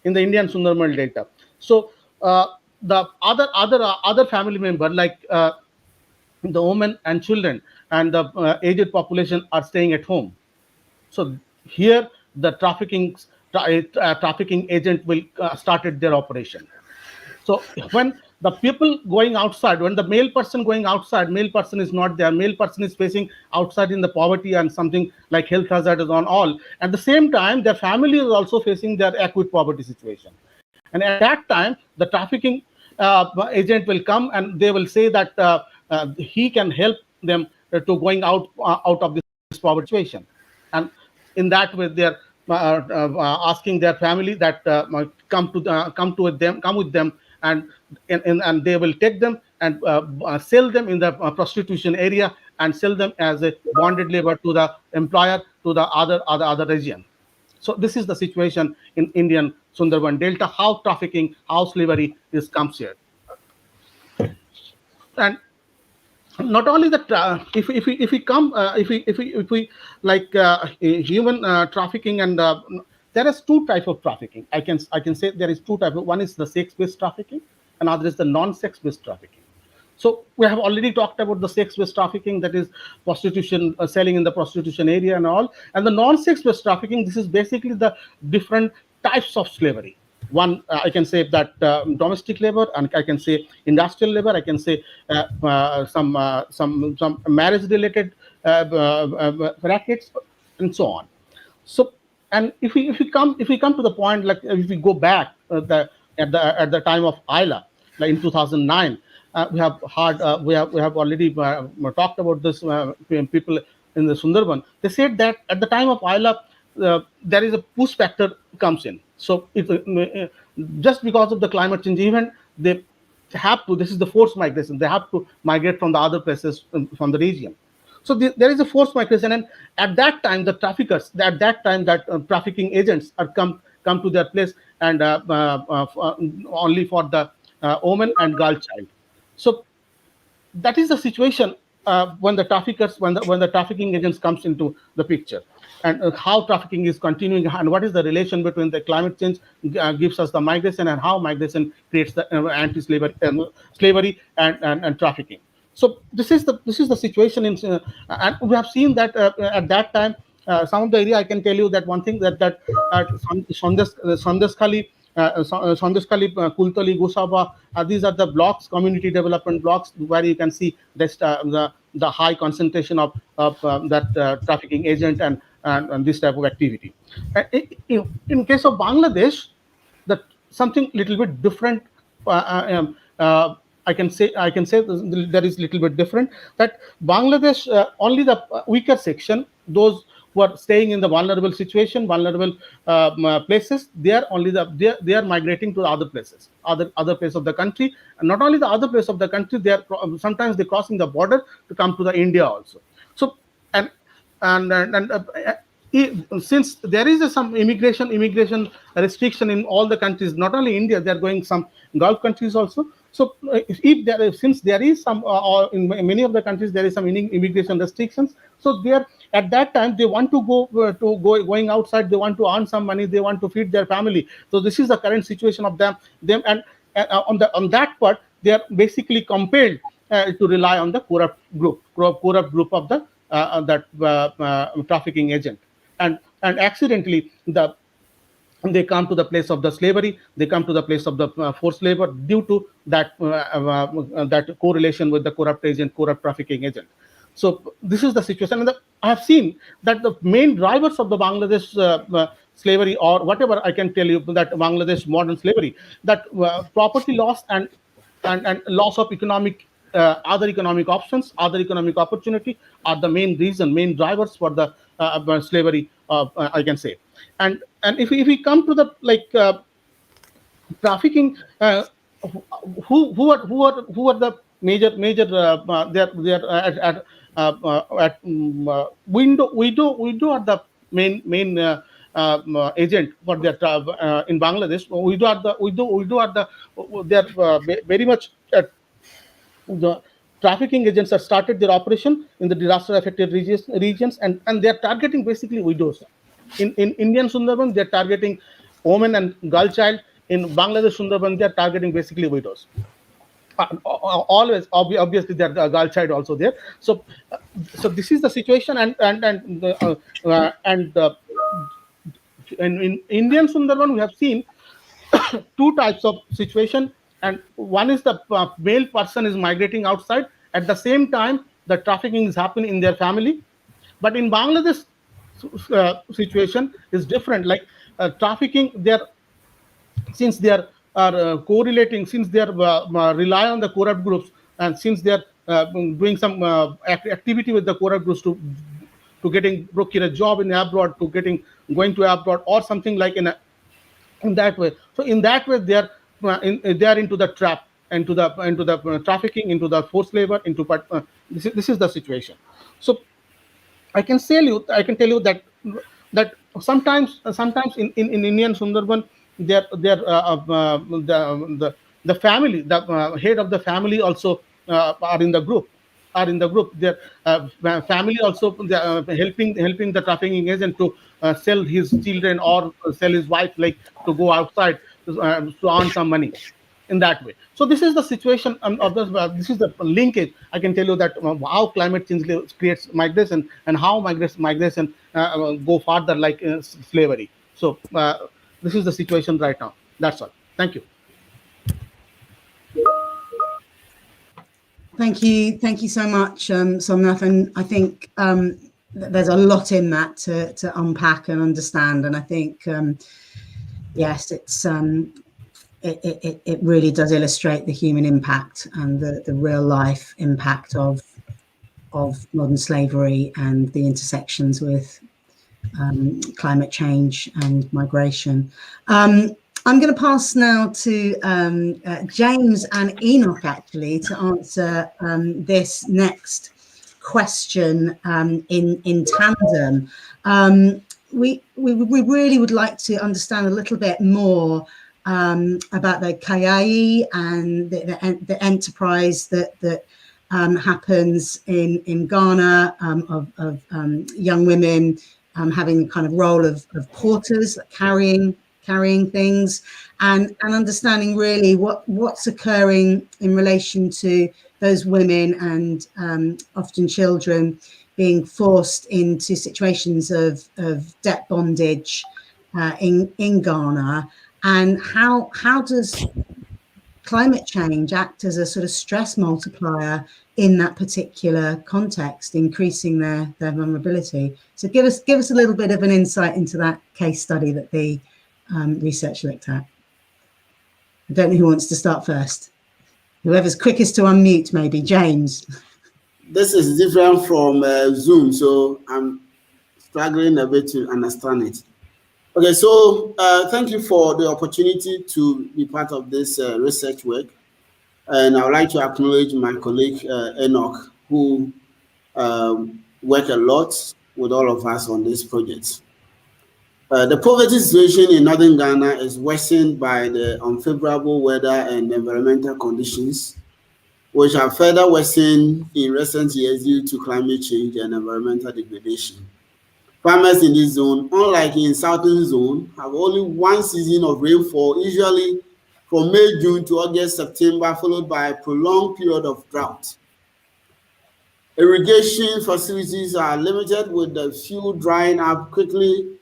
in the Indian Sundarban Delta. So the other family member, like the women and children and the aged population are staying at home. So here the trafficking agent will started their operation. So when the people going outside, when the male person going outside, male person is not there, male person is facing outside in the poverty and something like health hazards on all. At the same time, their family is also facing their acute poverty situation. And at that time, the trafficking agent will come and they will say that he can help them to going out of this poverty situation. And in that way, they're asking their family that come with them, and they will take them and sell them in the prostitution area and sell them as a bonded labor to the employer to the other region. So this is the situation in Indian Sundarban Delta, how trafficking, how slavery comes here. And not only that, if we like human trafficking, and there is two types of trafficking. I can say there is two types. One is the sex-based trafficking, another is the non-sex-based trafficking. So we have already talked about the sex-based trafficking, that is prostitution, selling in the prostitution area and all. And the non-sex-based trafficking, this is basically the different types of slavery. One, I can say that domestic labor, and I can say industrial labor. I can say some marriage-related rackets, and so on. So, and if we come to the point, like if we go back at the time of IILA, like in 2009, we have already talked about this. People in the Sundarban, they said that at the time of IILA, there is a push factor comes in. So just because of the climate change event, they have to, this is the forced migration, they have to migrate from the other places from the region. So there is a forced migration, and at that time the traffickers, at that time that trafficking agents are come to their place, and only for the woman and girl child. So that is the situation when the traffickers, when the trafficking agents comes into the picture, and how trafficking is continuing, and what is the relation between the climate change gives us the migration, and how migration creates the anti-slavery slavery and trafficking. So this is the situation in, and we have seen that at that time some of the area, I can tell you that one thing that Sandeshkhali, Kultali, Gosaba, these are the blocks, community development blocks, where you can see this, the high concentration of that trafficking agent and this type of activity. In case of Bangladesh, that something little bit different. I can say there is little bit different, that Bangladesh, only the weaker section, those who are staying in the vulnerable situation, vulnerable places, they are migrating to the other places, other place of the country, and not only the other place of the country, they are sometimes they crossing the border to come to the India also. So and since there is some immigration restriction in all the countries, not only India, they are going some Gulf countries also. So since there is some, or in many of the countries there is some immigration restrictions, so they are at that time they want to going outside, they want to earn some money, they want to feed their family. So this is the current situation of them, and on that part they are basically compelled to rely on the corrupt group of the trafficking agent, and accidentally they come to the place of the slavery, they come to the place of the forced labor due to that correlation with the corrupt trafficking agent. So this is the situation, and I have seen that the main drivers of the Bangladesh slavery, or whatever I can tell you, that Bangladesh modern slavery, that property loss and loss of economic other economic options, other economic opportunity are the main drivers for the slavery, I can say. And if we come to the trafficking, who are the major they're at Widow are the main agent for their in Bangladesh. Widow are they're very much the trafficking agents have started their operation in the disaster affected regions, and they're targeting basically widows. In Indian Sundarban, they're targeting women and girl child. In Bangladesh Sundarban, they're targeting basically widows. Always, obviously, there are girl child also there. So this is the situation, and in Indian Sundarban, we have seen two types of situation, and one is the male person is migrating outside. At the same time, the trafficking is happening in their family. But in Bangladesh, situation is different. Like trafficking, since they are correlating, since they are rely on the corrupt groups, and since they are doing some activity with the corrupt groups to getting a job in abroad, to going to abroad or something like in that way. So in that way, they are into the trap, into the trafficking, into the forced labor, into this is the situation. So I can tell you that sometimes in Indian Sundarban, the family, the head of the family also are in the group. Their family also helping the trafficking agent to sell his children or sell his wife, like to go outside to earn some money in that way. So this is the situation of this is the linkage. I can tell you that how climate change creates migration, and how migration go further like slavery. So this is the situation right now. That's all. Thank you. Thank you so much, Somnath. And I think there's a lot in that to unpack and understand. And I think yes, it really does illustrate the human impact and the real life impact of modern slavery and the intersections with climate change and migration. I'm going to pass now to James and Enoch, actually, to answer this next question in tandem. We really would like to understand a little bit more about the Kayai and the enterprise that happens in Ghana of young women having the kind of role of porters, carrying things, and understanding really what's occurring in relation to those women and often children being forced into situations of debt bondage in Ghana, and how does climate change act as a sort of stress multiplier in that particular context, increasing their vulnerability. So give us a little bit of an insight into that case study that the research looked at. I don't know who wants to start first. Whoever's quickest to unmute, maybe. James. This is different from Zoom, so I'm struggling a bit to understand it. Okay, so thank you for the opportunity to be part of this research work. And I would like to acknowledge my colleague Enoch, who worked a lot with all of us on this project. The poverty situation in northern Ghana is worsened by the unfavorable weather and environmental conditions, which have further worsened in recent years due to climate change and environmental degradation. Farmers in this zone, unlike in southern zone, have only one season of rainfall, usually from May, June to August, September, followed by a prolonged period of drought. Irrigation facilities are limited, with the few drying up quickly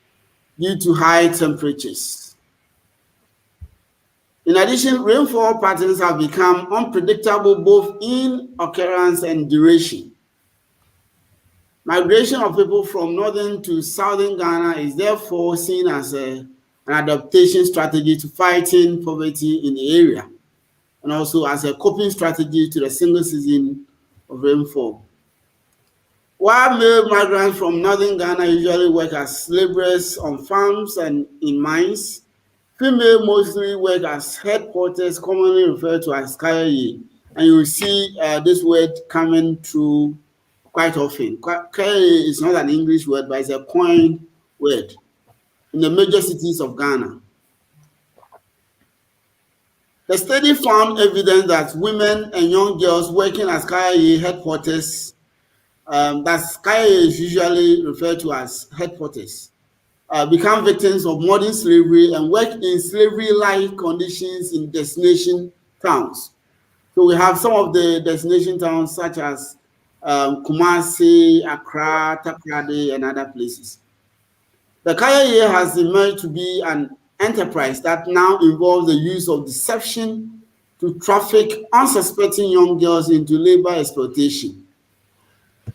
due to high temperatures. In addition, rainfall patterns have become unpredictable both in occurrence and duration. Migration of people from northern to southern Ghana is therefore seen as an adaptation strategy to fighting poverty in the area. and also as a coping strategy to the single season of rainfall. While male migrants from northern Ghana usually work as laborers on farms and in mines, female mostly work as head porters, commonly referred to as Kayaye. And you will see this word coming through quite often. Kayaye is not an English word, but it's a coined word in the major cities of Ghana. The study found evidence that women and young girls working as Kayaye head porters, that's Kayaye is usually referred to as head porters, become victims of modern slavery and work in slavery-like conditions in destination towns. So we have some of the destination towns such as Kumasi, Accra, Takoradi, and other places. The Kayaye has emerged to be an enterprise that now involves the use of deception to traffic unsuspecting young girls into labor exploitation.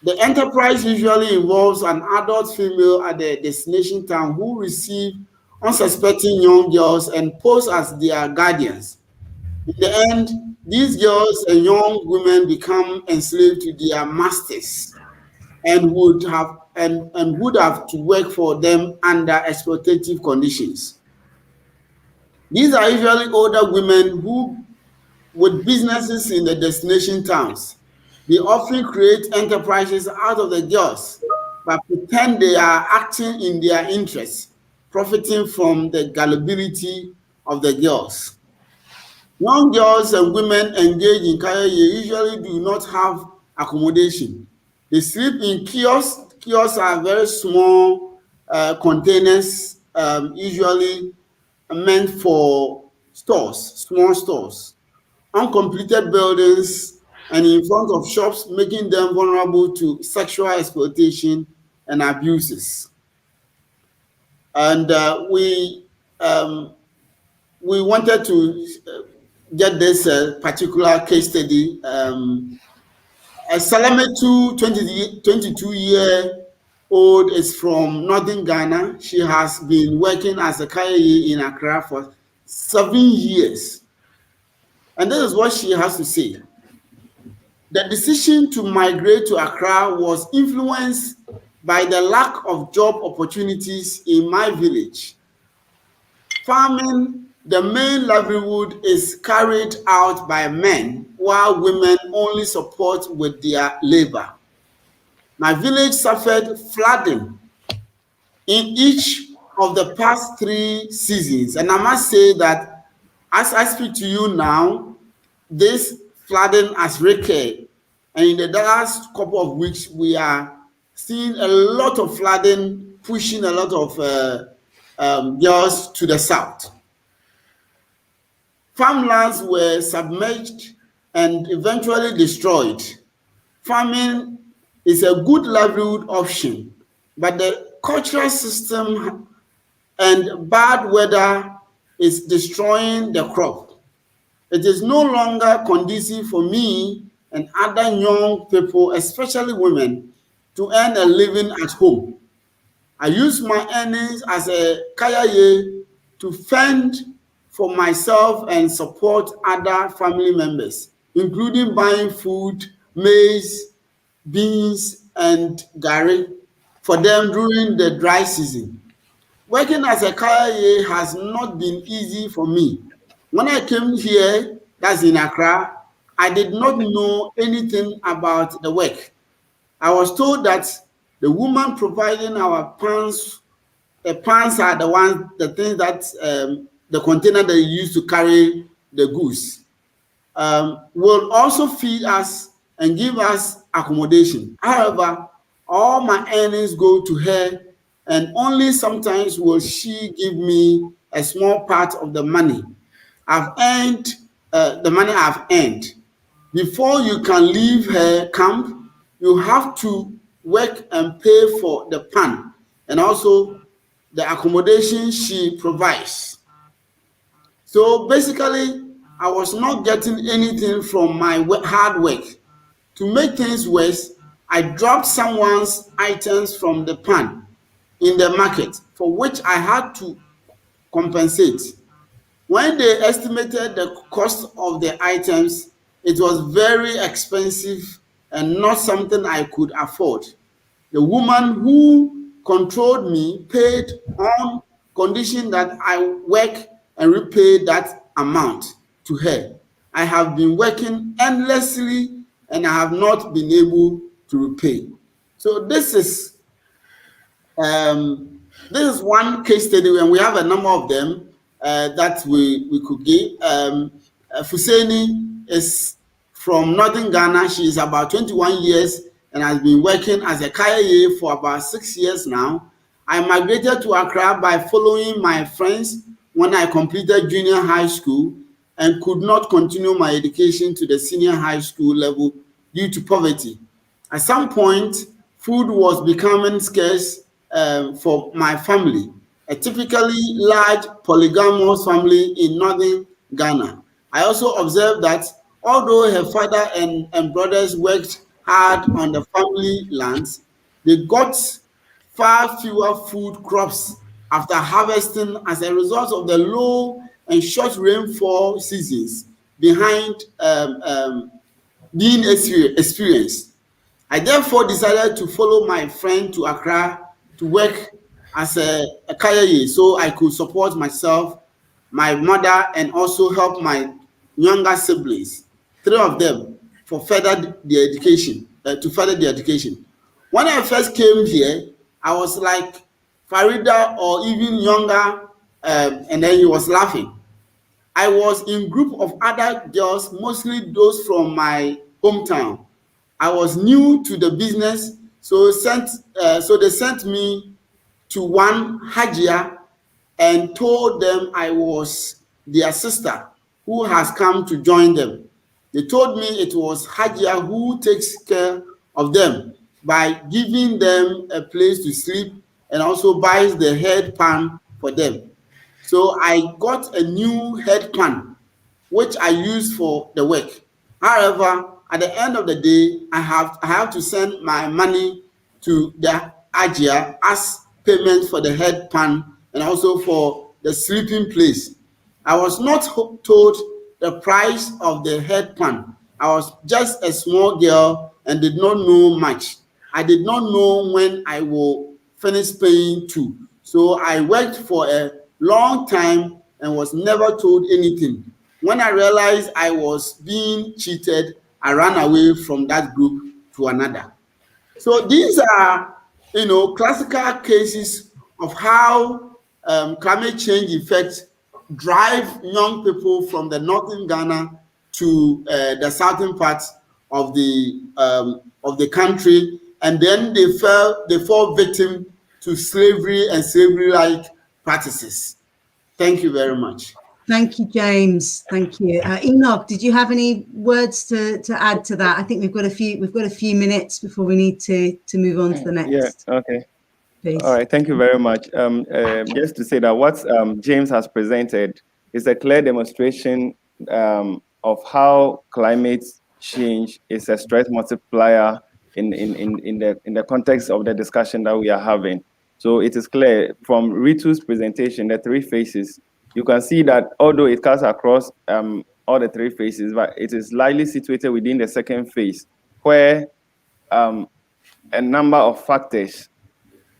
The enterprise usually involves an adult female at the destination town who receive unsuspecting young girls and pose as their guardians. In the end, these girls and young women become enslaved to their masters and would have to work for them under exploitative conditions. These are usually older women who, with businesses in the destination towns, they often create enterprises out of the girls, but pretend they are acting in their interests, profiting from the gullibility of the girls. Young girls and women engaged in Kayaye usually do not have accommodation. They sleep in kiosks. Kiosks are very small containers, usually meant for stores, small stores, uncompleted buildings, and in front of shops, making them vulnerable to sexual exploitation and abuses. And we wanted to get this particular case study. Salametu, 22-year-old, is from northern Ghana. She has been working as a Kayaye in Accra for 7 years. And this is what she has to say. The decision to migrate to Accra was influenced by the lack of job opportunities in my village. Farming, the main livelihood, is carried out by men, while women only support with their labor. My village suffered flooding in each of the past 3 seasons, and I must say that as I speak to you now, this flooding has recurred, and in the last couple of weeks, we are seeing a lot of flooding, pushing a lot of girls to the south. Farmlands were submerged and eventually destroyed. Farming is a good livelihood option, but the cultural system and bad weather is destroying the crop. It is no longer conducive for me and other young people, especially women, to earn a living at home. I use my earnings as a Kayaye to fend for myself and support other family members, including buying food, maize, beans, and gari for them during the dry season. Working as a Kayaye has not been easy for me. When I came here, that's in Accra, I did not know anything about the work. I was told that the woman providing our pans, the pans are the ones, the things that, the container that you use to carry the goods, will also feed us and give us accommodation. However, all my earnings go to her, and only sometimes will she give me a small part of the money I've earned, the money I've earned. Before you can leave her camp, you have to work and pay for the pan and also the accommodation she provides. So basically, I was not getting anything from my hard work. To make things worse, I dropped someone's items from the pan in the market, for which I had to compensate. When they estimated the cost of the items, it was very expensive and not something I could afford. The woman who controlled me paid on condition that I work and repay that amount to her. I have been working endlessly and I have not been able to repay. So this is one case study, and we have a number of them that we could give. Fuseni is from northern Ghana. She is about 21 years and has been working as a KIA for about 6 years now. I migrated to Accra by following my friends when I completed junior high school and could not continue my education to the senior high school level due to poverty. At some point, food was becoming scarce for my family, a typically large polygamous family in northern Ghana. I also observed that although her father and brothers worked hard on the family lands, they got far fewer food crops after harvesting as a result of the low and short rainfall seasons being experienced. I therefore decided to follow my friend to Accra to work as a KIA so I could support myself, my mother, and also help my younger siblings, 3 of them, for further their education, to further their education. When I first came here, I was like Farida or even younger, and then he was laughing. I was in group of other girls, mostly those from my hometown. I was new to the business, so they sent me to one Hajia and told them I was their sister who has come to join them. They told me it was Hajia who takes care of them by giving them a place to sleep and also buys the head pan for them. So I got a new head pan, which I use for the work. However, at the end of the day, I have to send my money to the Ajia as payment for the head pan and also for the sleeping place. I was not told the price of the head pan. I was just a small girl and did not know much. I did not know when I will finish paying too. So I worked for a long time and was never told anything. When I realized I was being cheated, I ran away from that group to another. So these are, classical cases of how climate change effects drive young people from the northern Ghana to the southern parts of the country, and then they fall victim to slavery and slavery-like practices. Thank you very much. Thank you, James. Thank you. Enoch, did you have any words to add to that? I think we've got a few minutes before we need to move on to the next. Yeah. Okay. Please. All right. Thank you very much. Just to say that what James has presented is a clear demonstration of how climate change is a stress multiplier in the context of the discussion that we are having. So it is clear from Ritu's presentation, the 3 phases. You can see that although it cuts across all the 3 phases, but it is likely situated within the second phase, where a number of factors,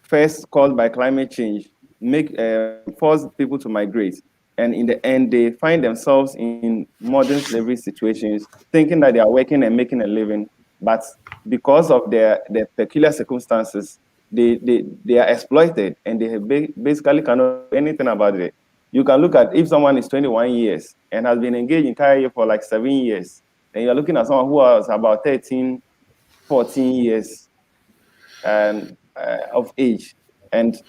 first caused by climate change, force people to migrate. And in the end, they find themselves in modern slavery situations, thinking that they are working and making a living, but because of their peculiar circumstances, they are exploited, and they basically cannot do anything about it. You can look at if someone is 21 years and has been engaged in career for like 7 years, and you're looking at someone who was about 13, 14 years of age. And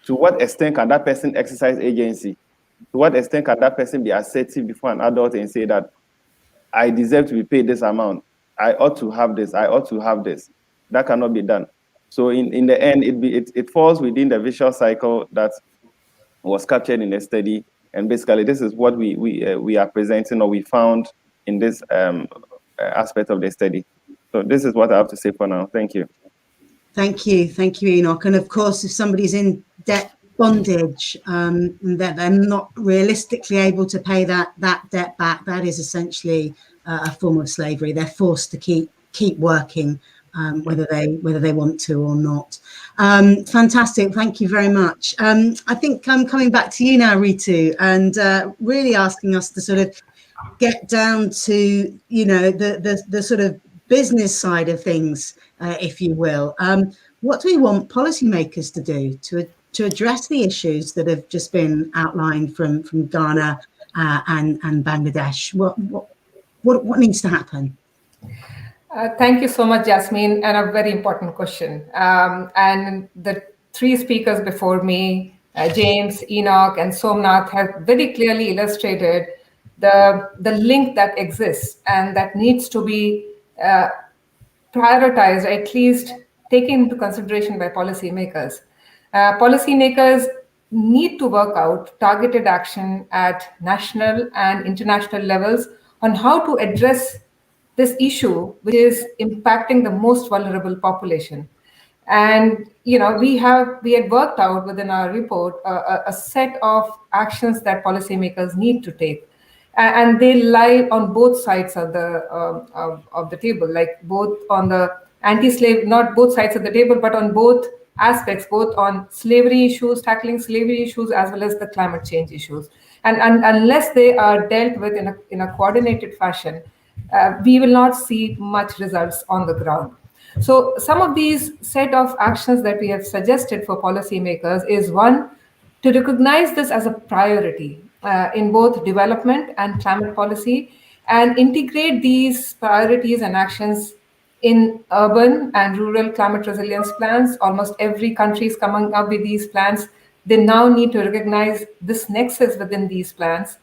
to what extent can that person exercise agency? To what extent can that person be assertive before an adult and say that I deserve to be paid this amount, I ought to have this, I ought to have this? That cannot be done. So in the end, it falls within the vicious cycle that was captured in the study, and basically this is what we are presenting, or we found in this aspect of the study. So this is what I have to say for now. Thank you. Thank you, Enoch. And of course, if somebody's in debt bondage, that they're not realistically able to pay that debt back, that is essentially a form of slavery. They're forced to keep working, whether they want to or not. Fantastic, thank you very much. I think I'm coming back to you now, Ritu, and really asking us to sort of get down to, you know, the sort of business side of things, if you will. What do we want policymakers to do to address the issues that have just been outlined from Ghana and Bangladesh? What needs to happen? Thank you so much, Jasmine, and a very important question. And the three speakers before me, James, Enoch, and Somnath, have very clearly illustrated the link that exists and that needs to be prioritized, or at least taken into consideration by policymakers. Policymakers need to work out targeted action at national and international levels on how to address this issue, which is impacting the most vulnerable population. And you know, we had worked out within our report a set of actions that policymakers need to take, and they lie on both sides of the table, like both on the anti-slave, not both sides of the table, but on both aspects, both on slavery issues, tackling slavery issues, as well as the climate change issues. And unless they are dealt with in a coordinated fashion, we will not see much results on the ground. So some of these set of actions that we have suggested for policymakers is, one, to recognize this as a priority in both development and climate policy, and integrate these priorities and actions in urban and rural climate resilience plans. Almost every country is coming up with these plans. They now need to recognize this nexus within these plans.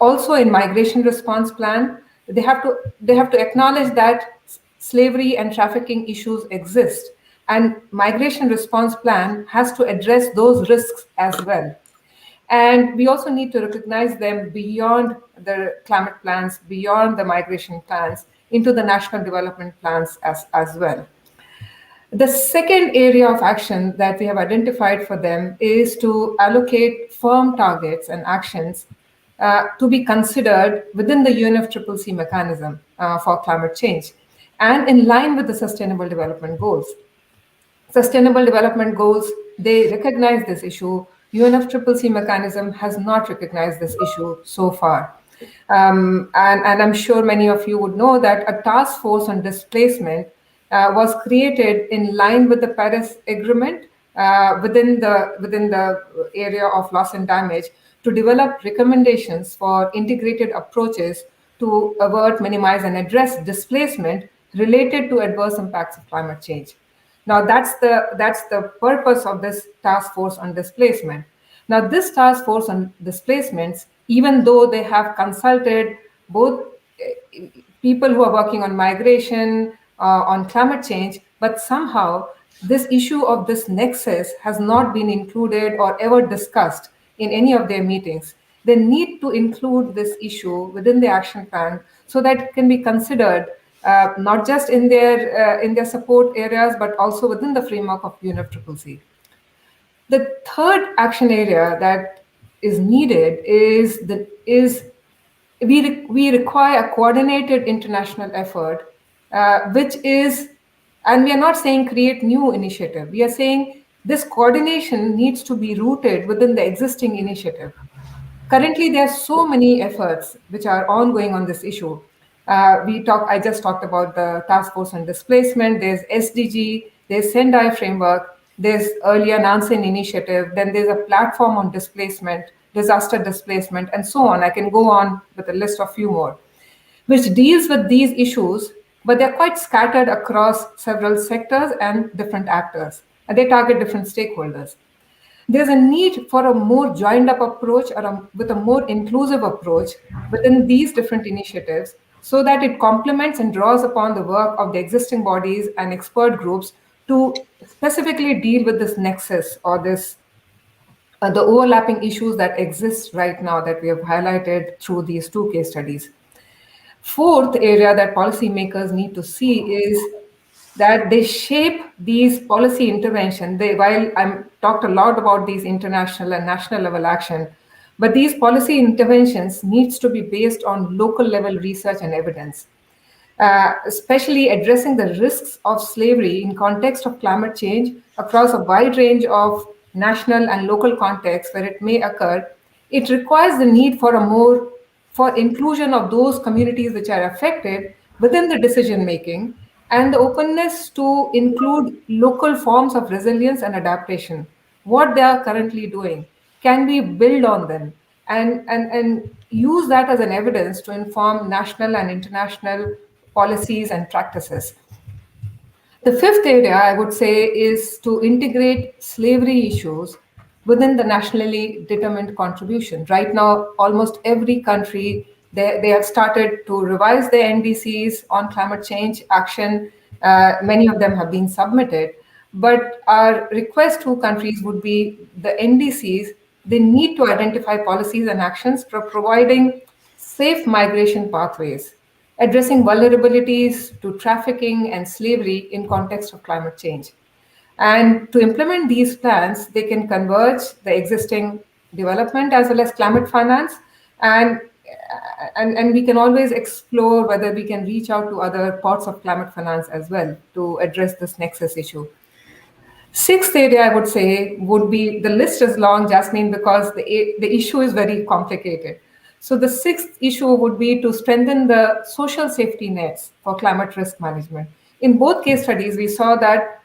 Also, in migration response plan, they have to acknowledge that slavery and trafficking issues exist, and migration response plan has to address those risks as well. And we also need to recognize them beyond the climate plans, beyond the migration plans, into the national development plans as well. The second area of action that we have identified for them is to allocate firm targets and actions to be considered within the UNFCCC mechanism for climate change, and in line with the Sustainable Development Goals. Sustainable Development Goals, they recognize this issue. UNFCCC mechanism has not recognized this issue so far. And I'm sure many of you would know that a task force on displacement was created in line with the Paris Agreement within the area of loss and damage, to develop recommendations for integrated approaches to avert, minimize, and address displacement related to adverse impacts of climate change. Now, that's the purpose of this task force on displacement. Now, this task force on displacements, even though they have consulted both people who are working on migration, on climate change, but somehow this issue of this nexus has not been included or ever discussed in any of their meetings. They need to include this issue within the action plan so that it can be considered not just in their support areas, but also within the framework of UNFCCC. The third action area that is needed is we require a coordinated international effort, which is, and we are not saying create new initiative. We are saying this coordination needs to be rooted within the existing initiative. Currently, there are so many efforts which are ongoing on this issue. I just talked about the task force on displacement. There's SDG, there's Sendai framework, there's earlier Nansen initiative, then there's a platform on displacement, disaster displacement, and so on. I can go on with a list of few more, which deals with these issues, but they're quite scattered across several sectors and different actors, and they target different stakeholders. There's a need for a more joined up approach, or with a more inclusive approach within these different initiatives, so that it complements and draws upon the work of the existing bodies and expert groups to specifically deal with this nexus, or this the overlapping issues that exist right now that we have highlighted through these two case studies. Fourth area that policymakers need to see is that they shape these policy interventions. While talked a lot about these international and national level action, but these policy interventions needs to be based on local level research and evidence. Especially addressing the risks of slavery in context of climate change across a wide range of national and local contexts where it may occur, it requires the need for inclusion of those communities which are affected within the decision making, and the openness to include local forms of resilience and adaptation. What they are currently doing, can we build on them and use that as an evidence to inform national and international policies and practices. The fifth area I would say is to integrate slavery issues within the nationally determined contribution. Right now, almost every country, they have started to revise their NDCs on climate change action. Many of them have been submitted. But our request to countries would be the NDCs, they need to identify policies and actions for providing safe migration pathways, addressing vulnerabilities to trafficking and slavery in context of climate change. And to implement these plans, they can converge the existing development as well as climate finance. And we can always explore whether we can reach out to other parts of climate finance as well to address this nexus issue. Sixth area I would say would be, the list is long, Jasmine, because the issue is very complicated. So the sixth issue would be to strengthen the social safety nets for climate risk management. In both case studies, we saw that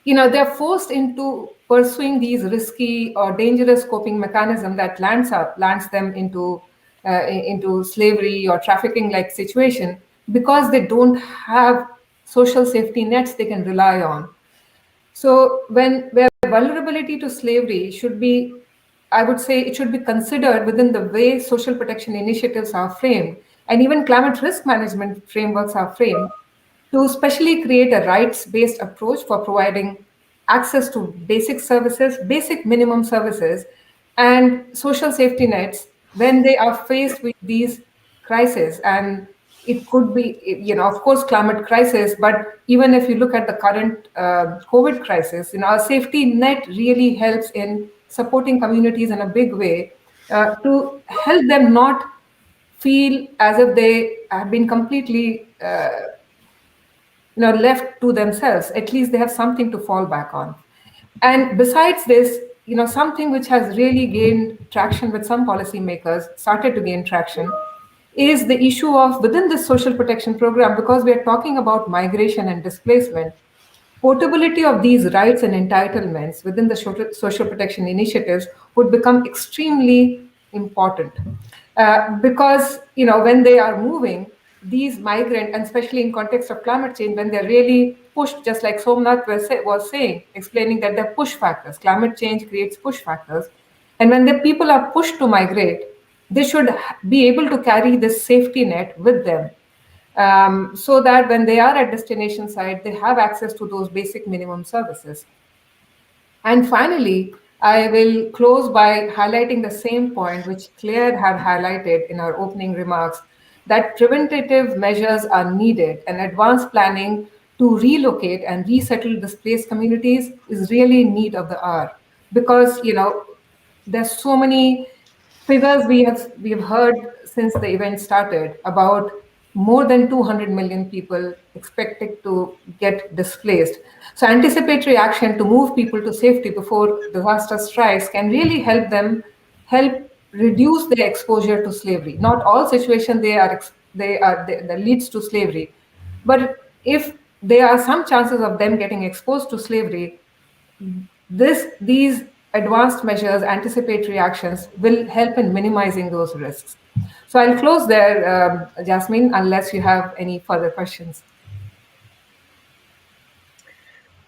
they're forced into pursuing these risky or dangerous coping mechanisms that lands them into slavery or trafficking-like situation because they don't have social safety nets they can rely on. So where vulnerability to slavery should be, I would say it should be considered within the way social protection initiatives are framed, and even climate risk management frameworks are framed, to especially create a rights-based approach for providing access to basic services, basic minimum services, and social safety nets when they are faced with these crises. And it could be, of course, climate crisis, but even if you look at the current COVID crisis, our safety net really helps in supporting communities in a big way to help them not feel as if they have been completely left to themselves. At least they have something to fall back on. And besides this, something which has really gained traction with some policymakers, started to gain traction, is the issue of within the social protection program, because we are talking about migration and displacement, portability of these rights and entitlements within the social protection initiatives would become extremely important. Because, when they are moving, these migrant, and especially in context of climate change, when they're really pushed, just like Somnath was saying, explaining that they're push factors. Climate change creates push factors. And when the people are pushed to migrate, they should be able to carry this safety net with them, so that when they are at destination site, they have access to those basic minimum services. And finally, I will close by highlighting the same point which Clare had highlighted in our opening remarks, that preventative measures are needed, and advanced planning to relocate and resettle displaced communities is really in need of the hour. Because, there's so many figures we have heard since the event started about more than 200 million people expected to get displaced. So anticipatory action to move people to safety before disaster strikes can really help reduce their exposure to slavery. Not all situations that leads to slavery, but if there are some chances of them getting exposed to slavery, these advanced measures, anticipatory actions, will help in minimizing those risks. So I'll close there, Jasmine, unless you have any further questions.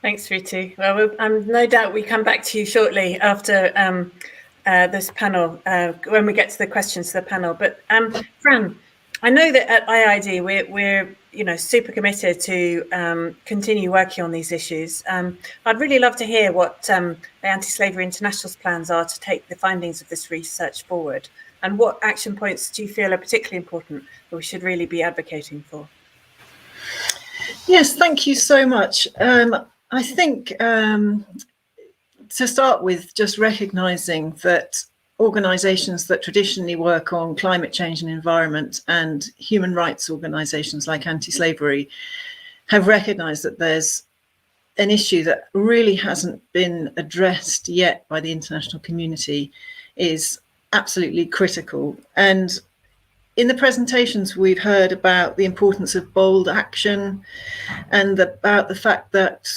Thanks, Ritu. Well, no doubt we come back to you shortly after this panel, when we get to the questions to the panel. But Fran, I know that at IIED we're super committed to continue working on these issues. I'd really love to hear what the Anti-Slavery International's plans are to take the findings of this research forward, and what action points do you feel are particularly important that we should really be advocating for? Yes, thank you so much. I think to start with, just recognizing that organizations that traditionally work on climate change and environment and human rights organizations like anti-slavery have recognized that there's an issue that really hasn't been addressed yet by the international community is absolutely critical. And in the presentations, we've heard about the importance of bold action and about the fact that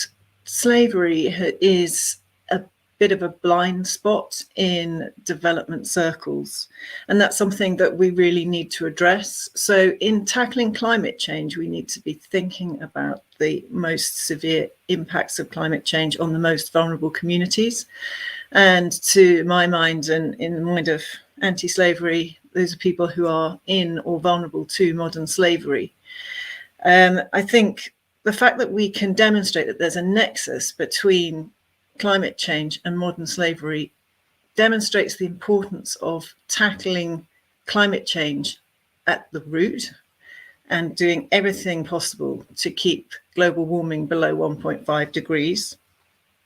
slavery is a bit of a blind spot in development circles. And that's something that we really need to address. So in tackling climate change, we need to be thinking about the most severe impacts of climate change on the most vulnerable communities. And to my mind, and in the mind of anti-slavery, those are people who are in or vulnerable to modern slavery. I think the fact that we can demonstrate that there's a nexus between climate change and modern slavery demonstrates the importance of tackling climate change at the root and doing everything possible to keep global warming below 1.5 degrees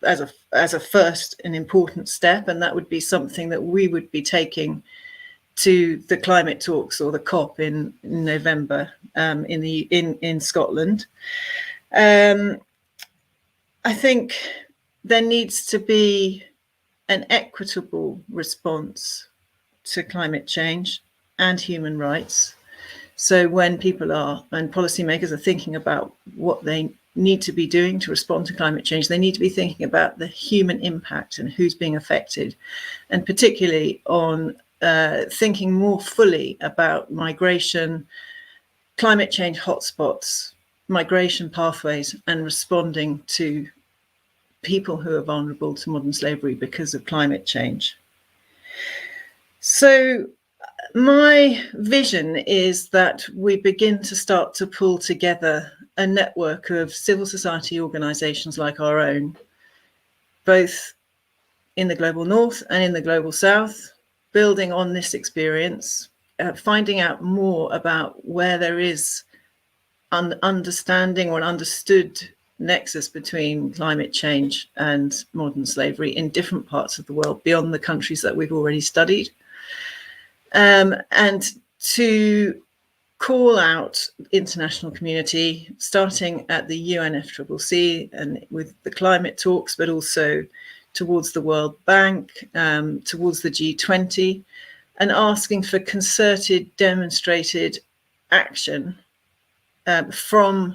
as a first and important step. And that would be something that we would be taking to the climate talks or the COP in November in Scotland. I think there needs to be an equitable response to climate change and human rights. So when people and policymakers are thinking about what they need to be doing to respond to climate change, they need to be thinking about the human impact and who's being affected, and particularly on thinking more fully about migration, climate change hotspots, migration pathways, and responding to people who are vulnerable to modern slavery because of climate change. So my vision is that we begin to start to pull together a network of civil society organizations like our own, both in the global north and in the global south, building on this experience, finding out more about where there is an understanding or an understood nexus between climate change and modern slavery in different parts of the world beyond the countries that we've already studied. And to call out international community, starting at the UNFCCC and with the climate talks, but also towards the World Bank, towards the G20, and asking for concerted, demonstrated action from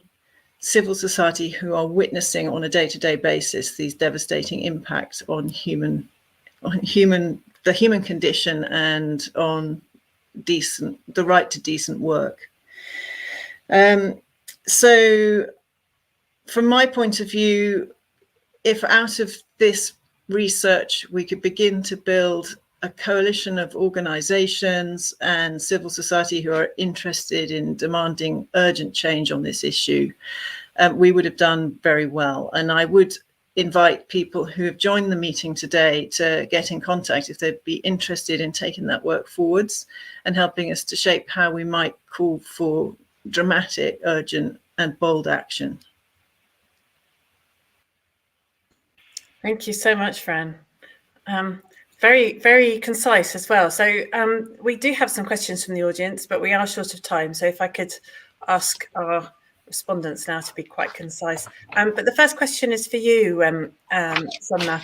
civil society who are witnessing on a day-to-day basis these devastating impacts on the human condition and on the right to decent work. So from my point of view, if out of this research we could begin to build a coalition of organizations and civil society who are interested in demanding urgent change on this issue, we would have done very well. And I would invite people who have joined the meeting today to get in contact if they'd be interested in taking that work forwards and helping us to shape how we might call for dramatic, urgent, and bold action. Thank you so much, Fran. Very, very concise as well. So we do have some questions from the audience, but we are short of time. So if I could ask our respondents now to be quite concise. But the first question is for you, Sumna.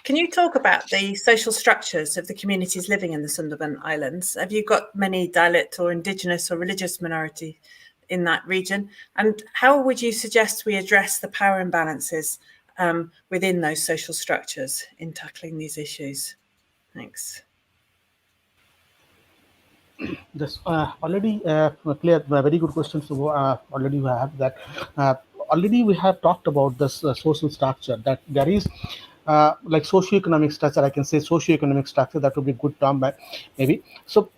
Can you talk about the social structures of the communities living in the Sundarban Islands? Have you got many dialect or indigenous or religious minority in that region? And how would you suggest we address the power imbalances within those social structures in tackling these issues? Thanks. This already clear, very good question. So already we have that. Already we have talked about this social structure, that there is like socioeconomic structure. I can say socioeconomic structure. That would be a good term, maybe. So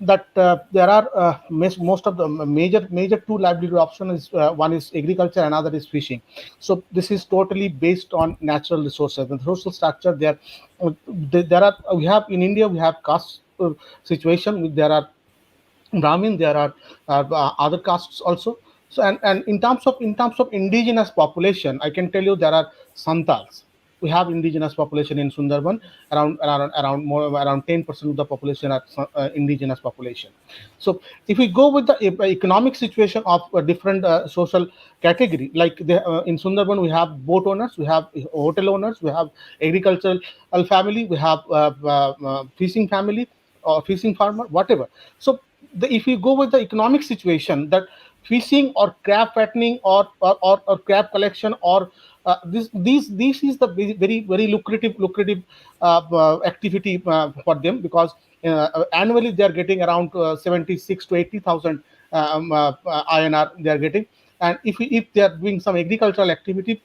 that there are most of the major two livelihood options. One is agriculture, another is fishing. So this is totally based on natural resources. The social structure there are. We have in India, we have caste situation. There are Brahmin, there are other castes also. So and in terms of indigenous population, I can tell you there are Santals. we have indigenous population in Sundarban. Around 10% of the population are indigenous population. So if we go with the economic situation of a different social category, like in Sundarban, we have boat owners, we have hotel owners, we have agricultural family, we have fishing family, or fishing farmer, whatever. So if you go with the economic situation, that fishing or crab fattening or crab collection or this is the very lucrative activity for them, because annually they are getting around 76 to 80,000 INR they are getting. And if they are doing some agricultural activity,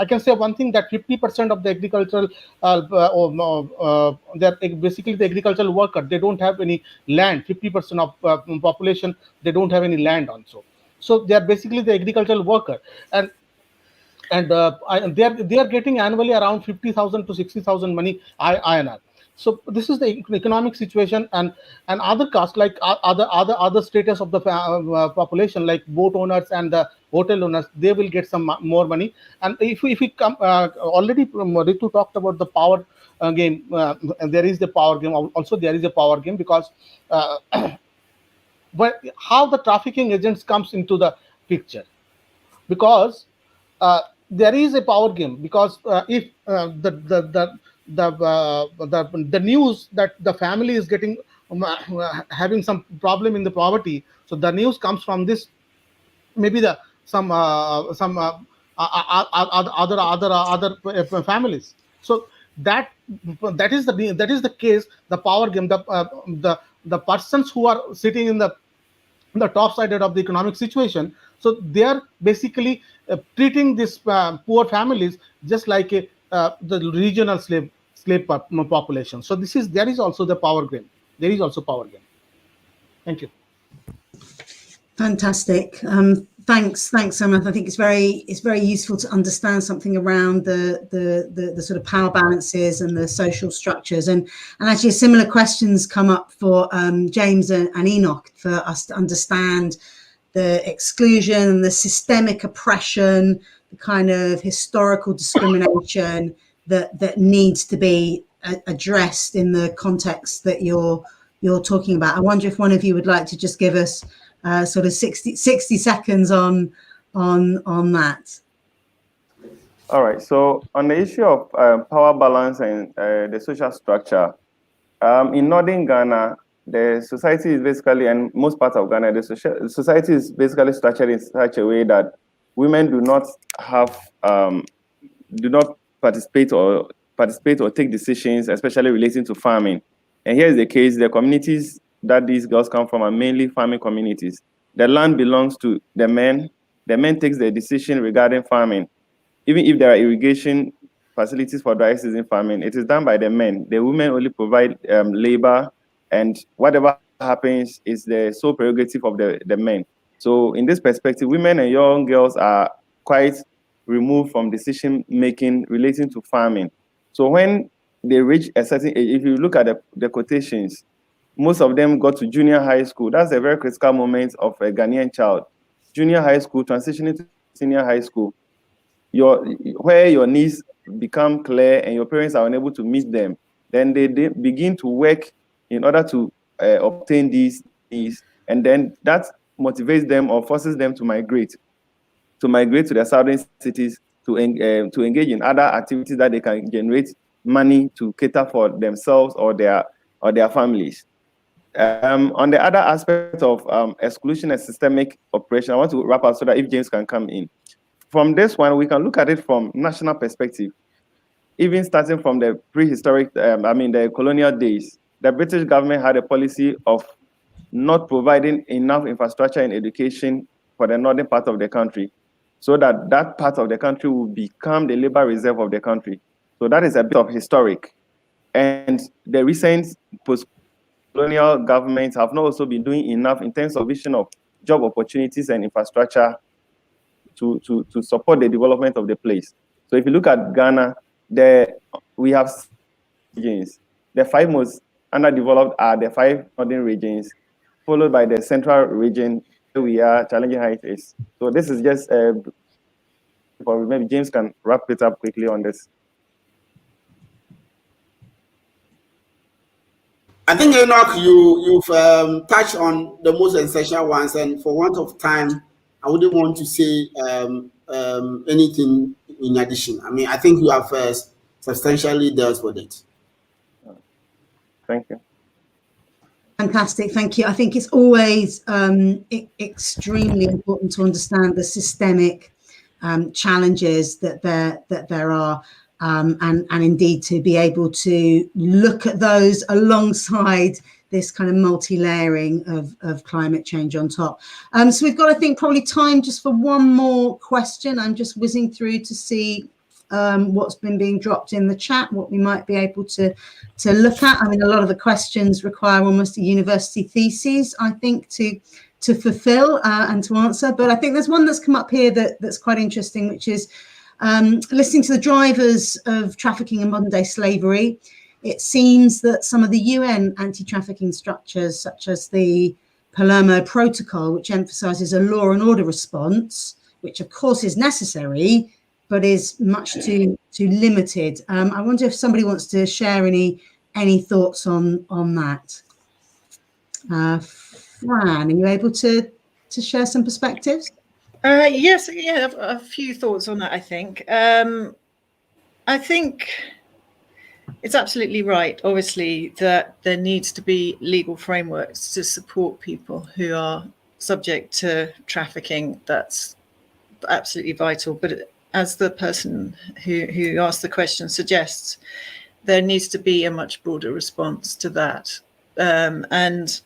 I can say one thing, that 50% of the agricultural they're basically the agricultural worker. They don't have any land. 50% of population, they don't have any land also. So they are basically the agricultural worker, and they are getting annually around 50,000 to 60,000 money INR. So this is the economic situation, and other castes, like other status of the population, like boat owners and the hotel owners, they will get some more money. And if we come, already Ritu talked about the power game. There is the power game. Also, there is a power game, because but how the trafficking agents comes into the picture, because there is a power game, because if the news that the family is getting having some problem in the poverty, so the news comes from this, maybe some other families. So that is the case, the power game. The persons who are sitting in the top side of the economic situation, so they are basically treating these poor families just like the regional slave population. So there is also the power game. There is also power game. Thank you. Fantastic. Thanks, Samath. I think it's very useful to understand something around the sort of power balances and the social structures, and actually similar questions come up for James and Enoch, for us to understand the exclusion and the systemic oppression, the kind of historical discrimination that needs to be addressed in the context that you're talking about. I wonder if one of you would like to just give us sort of 60 seconds on that. All right. So on the issue of power balance and the social structure, in northern Ghana, the society is basically, and most parts of Ghana, the society is basically structured in such a way that women do not participate or take decisions, especially relating to farming. And here is the case: the communities that these girls come from are mainly farming communities. The land belongs to the men. The men takes the decision regarding farming. Even if there are irrigation facilities for dry season farming, it is done by the men. The women only provide labor, and whatever happens is the sole prerogative of the men. So in this perspective, women and young girls are quite removed from decision making relating to farming. So when they reach a certain age, if you look at the quotations, most of them got to junior high school. That's a very critical moment of a Ghanaian child. Junior high school, transitioning to senior high school, where your needs become clear and your parents are unable to meet them, then they begin to work in order to obtain these needs, and then that motivates them or forces them to migrate to the southern cities to engage in other activities that they can generate money to cater for themselves or their families. On the other aspect of exclusion and systemic oppression, I want to wrap up so that if James can come in. From this one, we can look at it from national perspective. Even starting from the prehistoric, the colonial days, the British government had a policy of not providing enough infrastructure and education for the northern part of the country, so that part of the country will become the labor reserve of the country. So that is a bit of historic. And the recent post-colonial governments have not also been doing enough in terms of vision of job opportunities and infrastructure to support the development of the place. So if you look at Ghana, we have regions. The 5 most underdeveloped are the 5 northern regions, followed by the central region where we are, challenging height is. So this is just, maybe James can wrap it up quickly on this. I think, Enoch, you've touched on the most essential ones, and for want of time, I wouldn't want to say anything in addition. I mean, I think you have substantially dealt with it. Thank you. Fantastic, thank you. I think it's always extremely important to understand the systemic challenges that there are, and indeed to be able to look at those alongside this kind of multi-layering of climate change on top. So we've got, I think, probably time just for one more question. I'm just whizzing through to see what's been being dropped in the chat, what we might be able to look at. I mean, a lot of the questions require almost a university thesis, I think, to fulfill and to answer. But I think there's one that's come up here that's quite interesting, which is listening to the drivers of trafficking and modern day slavery. It seems that some of the UN anti-trafficking structures, such as the Palermo Protocol, which emphasizes a law and order response, which of course is necessary, but is much too limited. I wonder if somebody wants to share any thoughts on that. Fran, are you able to share some perspectives? Yes, yeah, a few thoughts on that, I think. I think it's absolutely right, obviously, that there needs to be legal frameworks to support people who are subject to trafficking. That's absolutely vital. But as the person who asked the question suggests, there needs to be a much broader response to that. And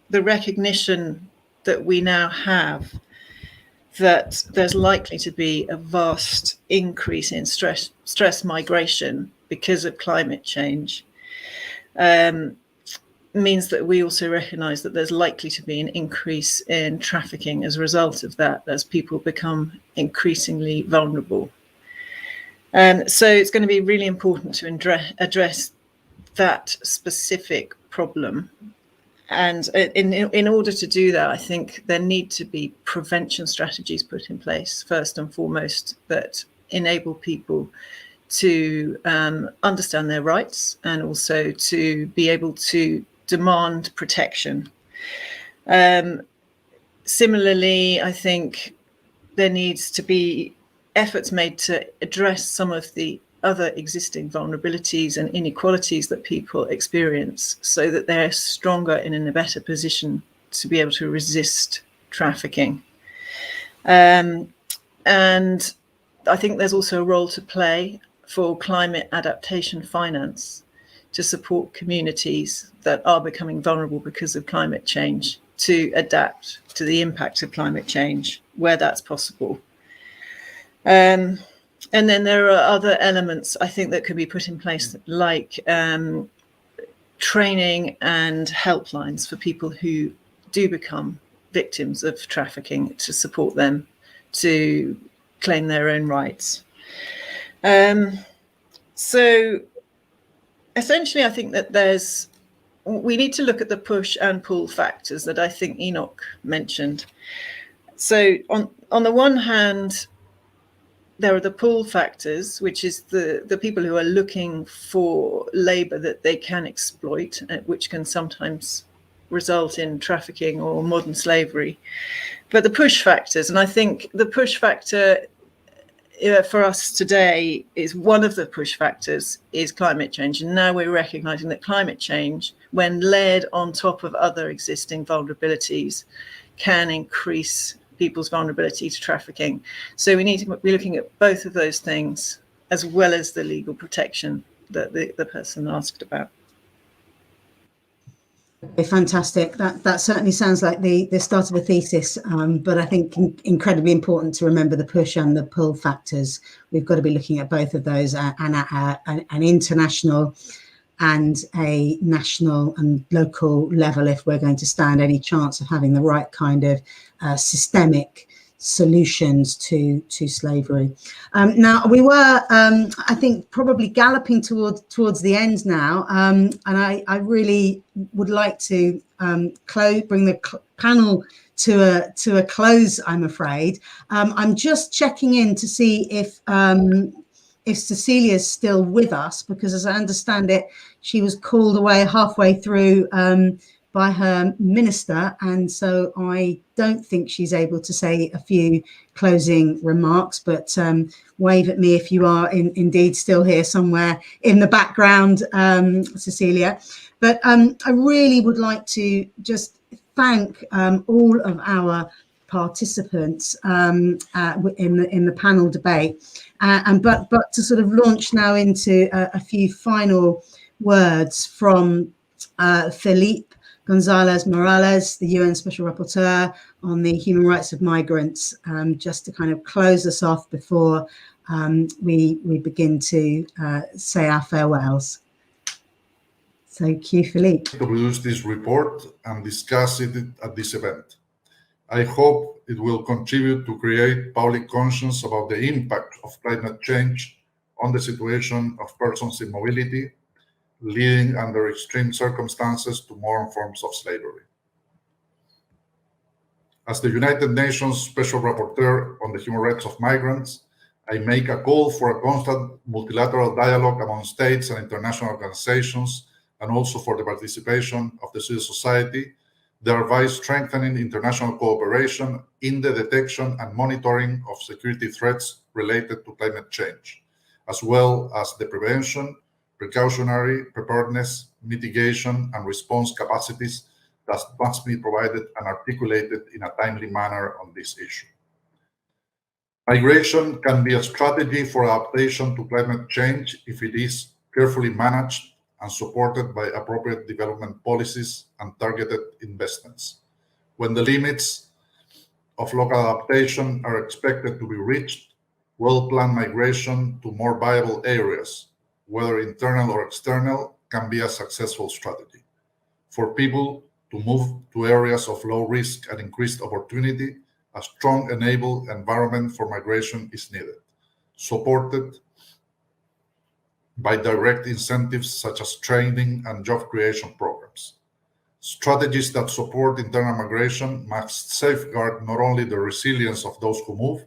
the recognition that we now have that there's likely to be a vast increase in stress migration because of climate change means that we also recognize that there's likely to be an increase in trafficking as a result of that, as people become increasingly vulnerable. So it's going to be really important to address that specific problem. And in order to do that, I think there need to be prevention strategies put in place, first and foremost, that enable people to understand their rights and also to be able to demand protection. Similarly, I think there needs to be efforts made to address some of the other existing vulnerabilities and inequalities that people experience so that they're stronger and in a better position to be able to resist trafficking. And I think there's also a role to play for climate adaptation finance to support communities that are becoming vulnerable because of climate change to adapt to the impact of climate change where that's possible. And then there are other elements I think that could be put in place, like training and helplines for people who do become victims of trafficking to support them to claim their own rights. So essentially, I think that we need to look at the push and pull factors that I think Enoch mentioned. So on the one hand, there are the pull factors, which is the people who are looking for labor that they can exploit, which can sometimes result in trafficking or modern slavery. But the push factors, and I think the push factor for us today is one of the push factors is climate change. And now we're recognizing that climate change, when layered on top of other existing vulnerabilities, can increase people's vulnerability to trafficking. So we need to be looking at both of those things, as well as the legal protection that the person asked about. Okay, fantastic. That certainly sounds like the start of a thesis, but I think incredibly important to remember the push and the pull factors. We've got to be looking at both of those and at an international and a national and local level if we're going to stand any chance of having the right kind of systemic solutions to slavery. Now we were, I think, probably galloping towards the end now, and I really would like to bring the panel to a close, I'm afraid. I'm just checking in to see if Cecilia is still with us, because as I understand it, she was called away halfway through by her minister, and so I don't think she's able to say a few closing remarks, but wave at me if you are indeed still here somewhere in the background, Cecilia. But I really would like to just thank all of our participants in the panel debate, but to sort of launch now into a few final words from Philippe González Morales, the UN Special Rapporteur on the human rights of migrants, just to kind of close us off before we begin to say our farewells. So, cue Philippe. To produce this report and discuss it at this event. I hope it will contribute to create public conscience about the impact of climate change on the situation of persons in mobility, leading under extreme circumstances to more forms of slavery. As the United Nations Special Rapporteur on the human rights of migrants, I make a call for a constant multilateral dialogue among states and international organizations, and also for the participation of the civil society, thereby strengthening international cooperation in the detection and monitoring of security threats related to climate change, as well as the prevention, precautionary, preparedness, mitigation, and response capacities that must be provided and articulated in a timely manner on this issue. Migration can be a strategy for adaptation to climate change if it is carefully managed and supported by appropriate development policies and targeted investments. When the limits of local adaptation are expected to be reached, well-planned migration to more viable areas, whether internal or external, can be a successful strategy. For people to move to areas of low risk and increased opportunity, a strong enabled environment for migration is needed, supported by direct incentives such as training and job creation programs. Strategies that support internal migration must safeguard not only the resilience of those who move,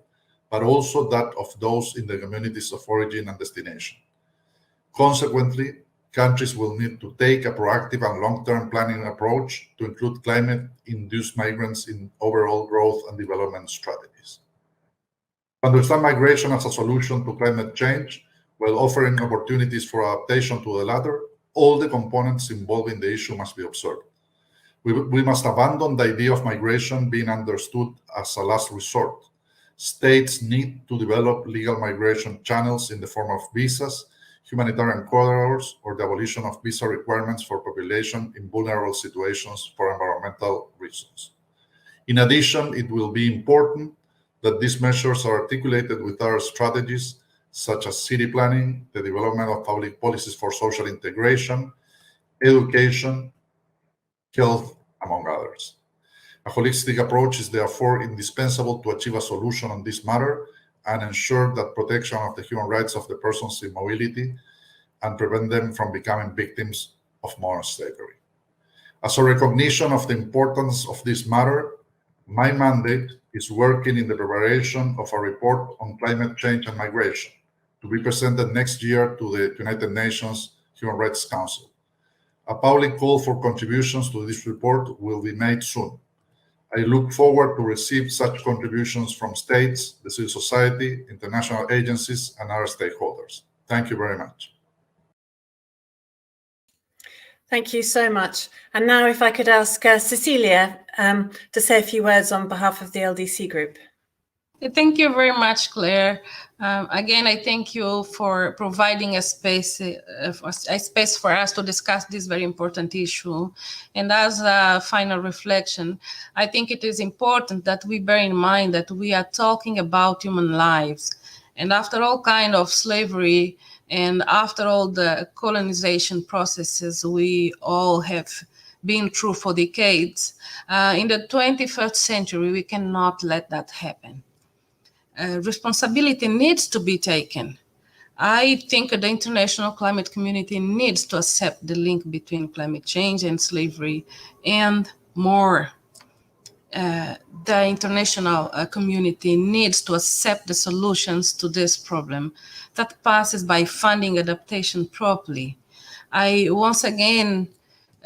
but also that of those in the communities of origin and destination. Consequently, countries will need to take a proactive and long-term planning approach to include climate-induced migrants in overall growth and development strategies. To understand migration as a solution to climate change, while offering opportunities for adaptation to the latter, all the components involved in the issue must be observed. We must abandon the idea of migration being understood as a last resort. States need to develop legal migration channels in the form of visas, humanitarian corridors, or the abolition of visa requirements for population in vulnerable situations for environmental reasons. In addition, it will be important that these measures are articulated with our strategies, such as city planning, the development of public policies for social integration, education, health, among others. A holistic approach is therefore indispensable to achieve a solution on this matter and ensure that protection of the human rights of the persons in mobility and prevent them from becoming victims of modern slavery. As a recognition of the importance of this matter, my mandate is working in the preparation of a report on climate change and migration to be presented next year to the United Nations Human Rights Council. A public call for contributions to this report will be made soon. I look forward to receive such contributions from states, the civil society, international agencies, and other stakeholders. Thank you very much. Thank you so much. And now if I could ask Cecilia to say a few words on behalf of the LDC group. Thank you very much, Claire. Again, I thank you for providing a space for us to discuss this very important issue. And as a final reflection, I think it is important that we bear in mind that we are talking about human lives. And after all kind of slavery and after all the colonization processes we all have been through for decades, in the 21st century, we cannot let that happen. Responsibility needs to be taken. I think the international climate community needs to accept the link between climate change and slavery, and more. The international community needs to accept the solutions to this problem that passes by funding adaptation properly. I once again,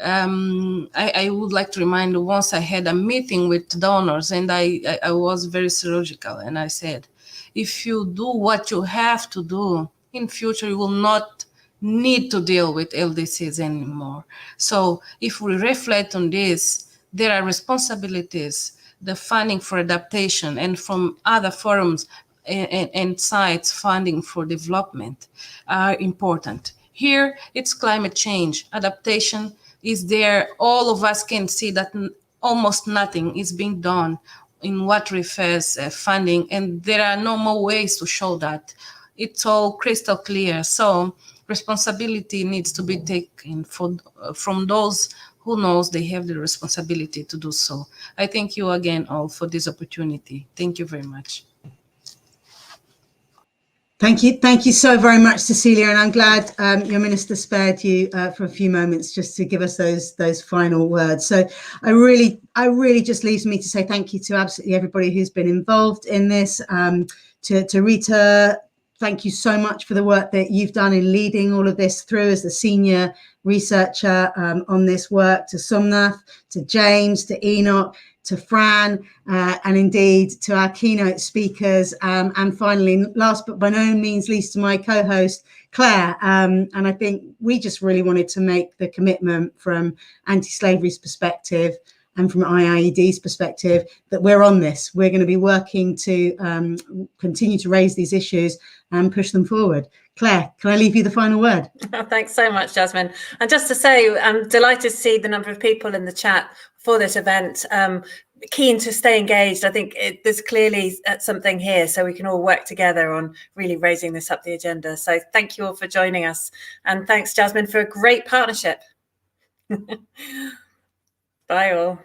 I would like to remind you, once I had a meeting with donors and I was very surgical, and I said, if you do what you have to do, in future you will not need to deal with LDCs anymore. So if we reflect on this, there are responsibilities, the funding for adaptation, and from other forums and sites, funding for development are important. Here, it's climate change. Adaptation is there. All of us can see that almost nothing is being done in what refers funding, and there are no more ways to show that. It's all crystal clear. So responsibility needs to be taken from those who knows they have the responsibility to do so. I thank you again all for this opportunity. Thank you very much. Thank you so very much, Cecilia, and I'm glad your minister spared you for a few moments just to give us those final words. So I really just leaves me to say thank you to absolutely everybody who's been involved in this. To Ritu, thank you so much for the work that you've done in leading all of this through as the senior researcher on this work, to Somnath, to James, to Enoch, to Fran, and indeed to our keynote speakers, and finally, last but by no means least, to my co-host, Claire. And I think we just really wanted to make the commitment from anti-slavery's perspective and from IIED's perspective that we're on this. We're going to be working to continue to raise these issues and push them forward. Claire, can I leave you the final word? Oh, thanks so much, Jasmine. And just to say, I'm delighted to see the number of people in the chat for this event, keen to stay engaged. I think there's clearly something here, so we can all work together on really raising this up the agenda. So thank you all for joining us. And thanks, Jasmine, for a great partnership. Bye all.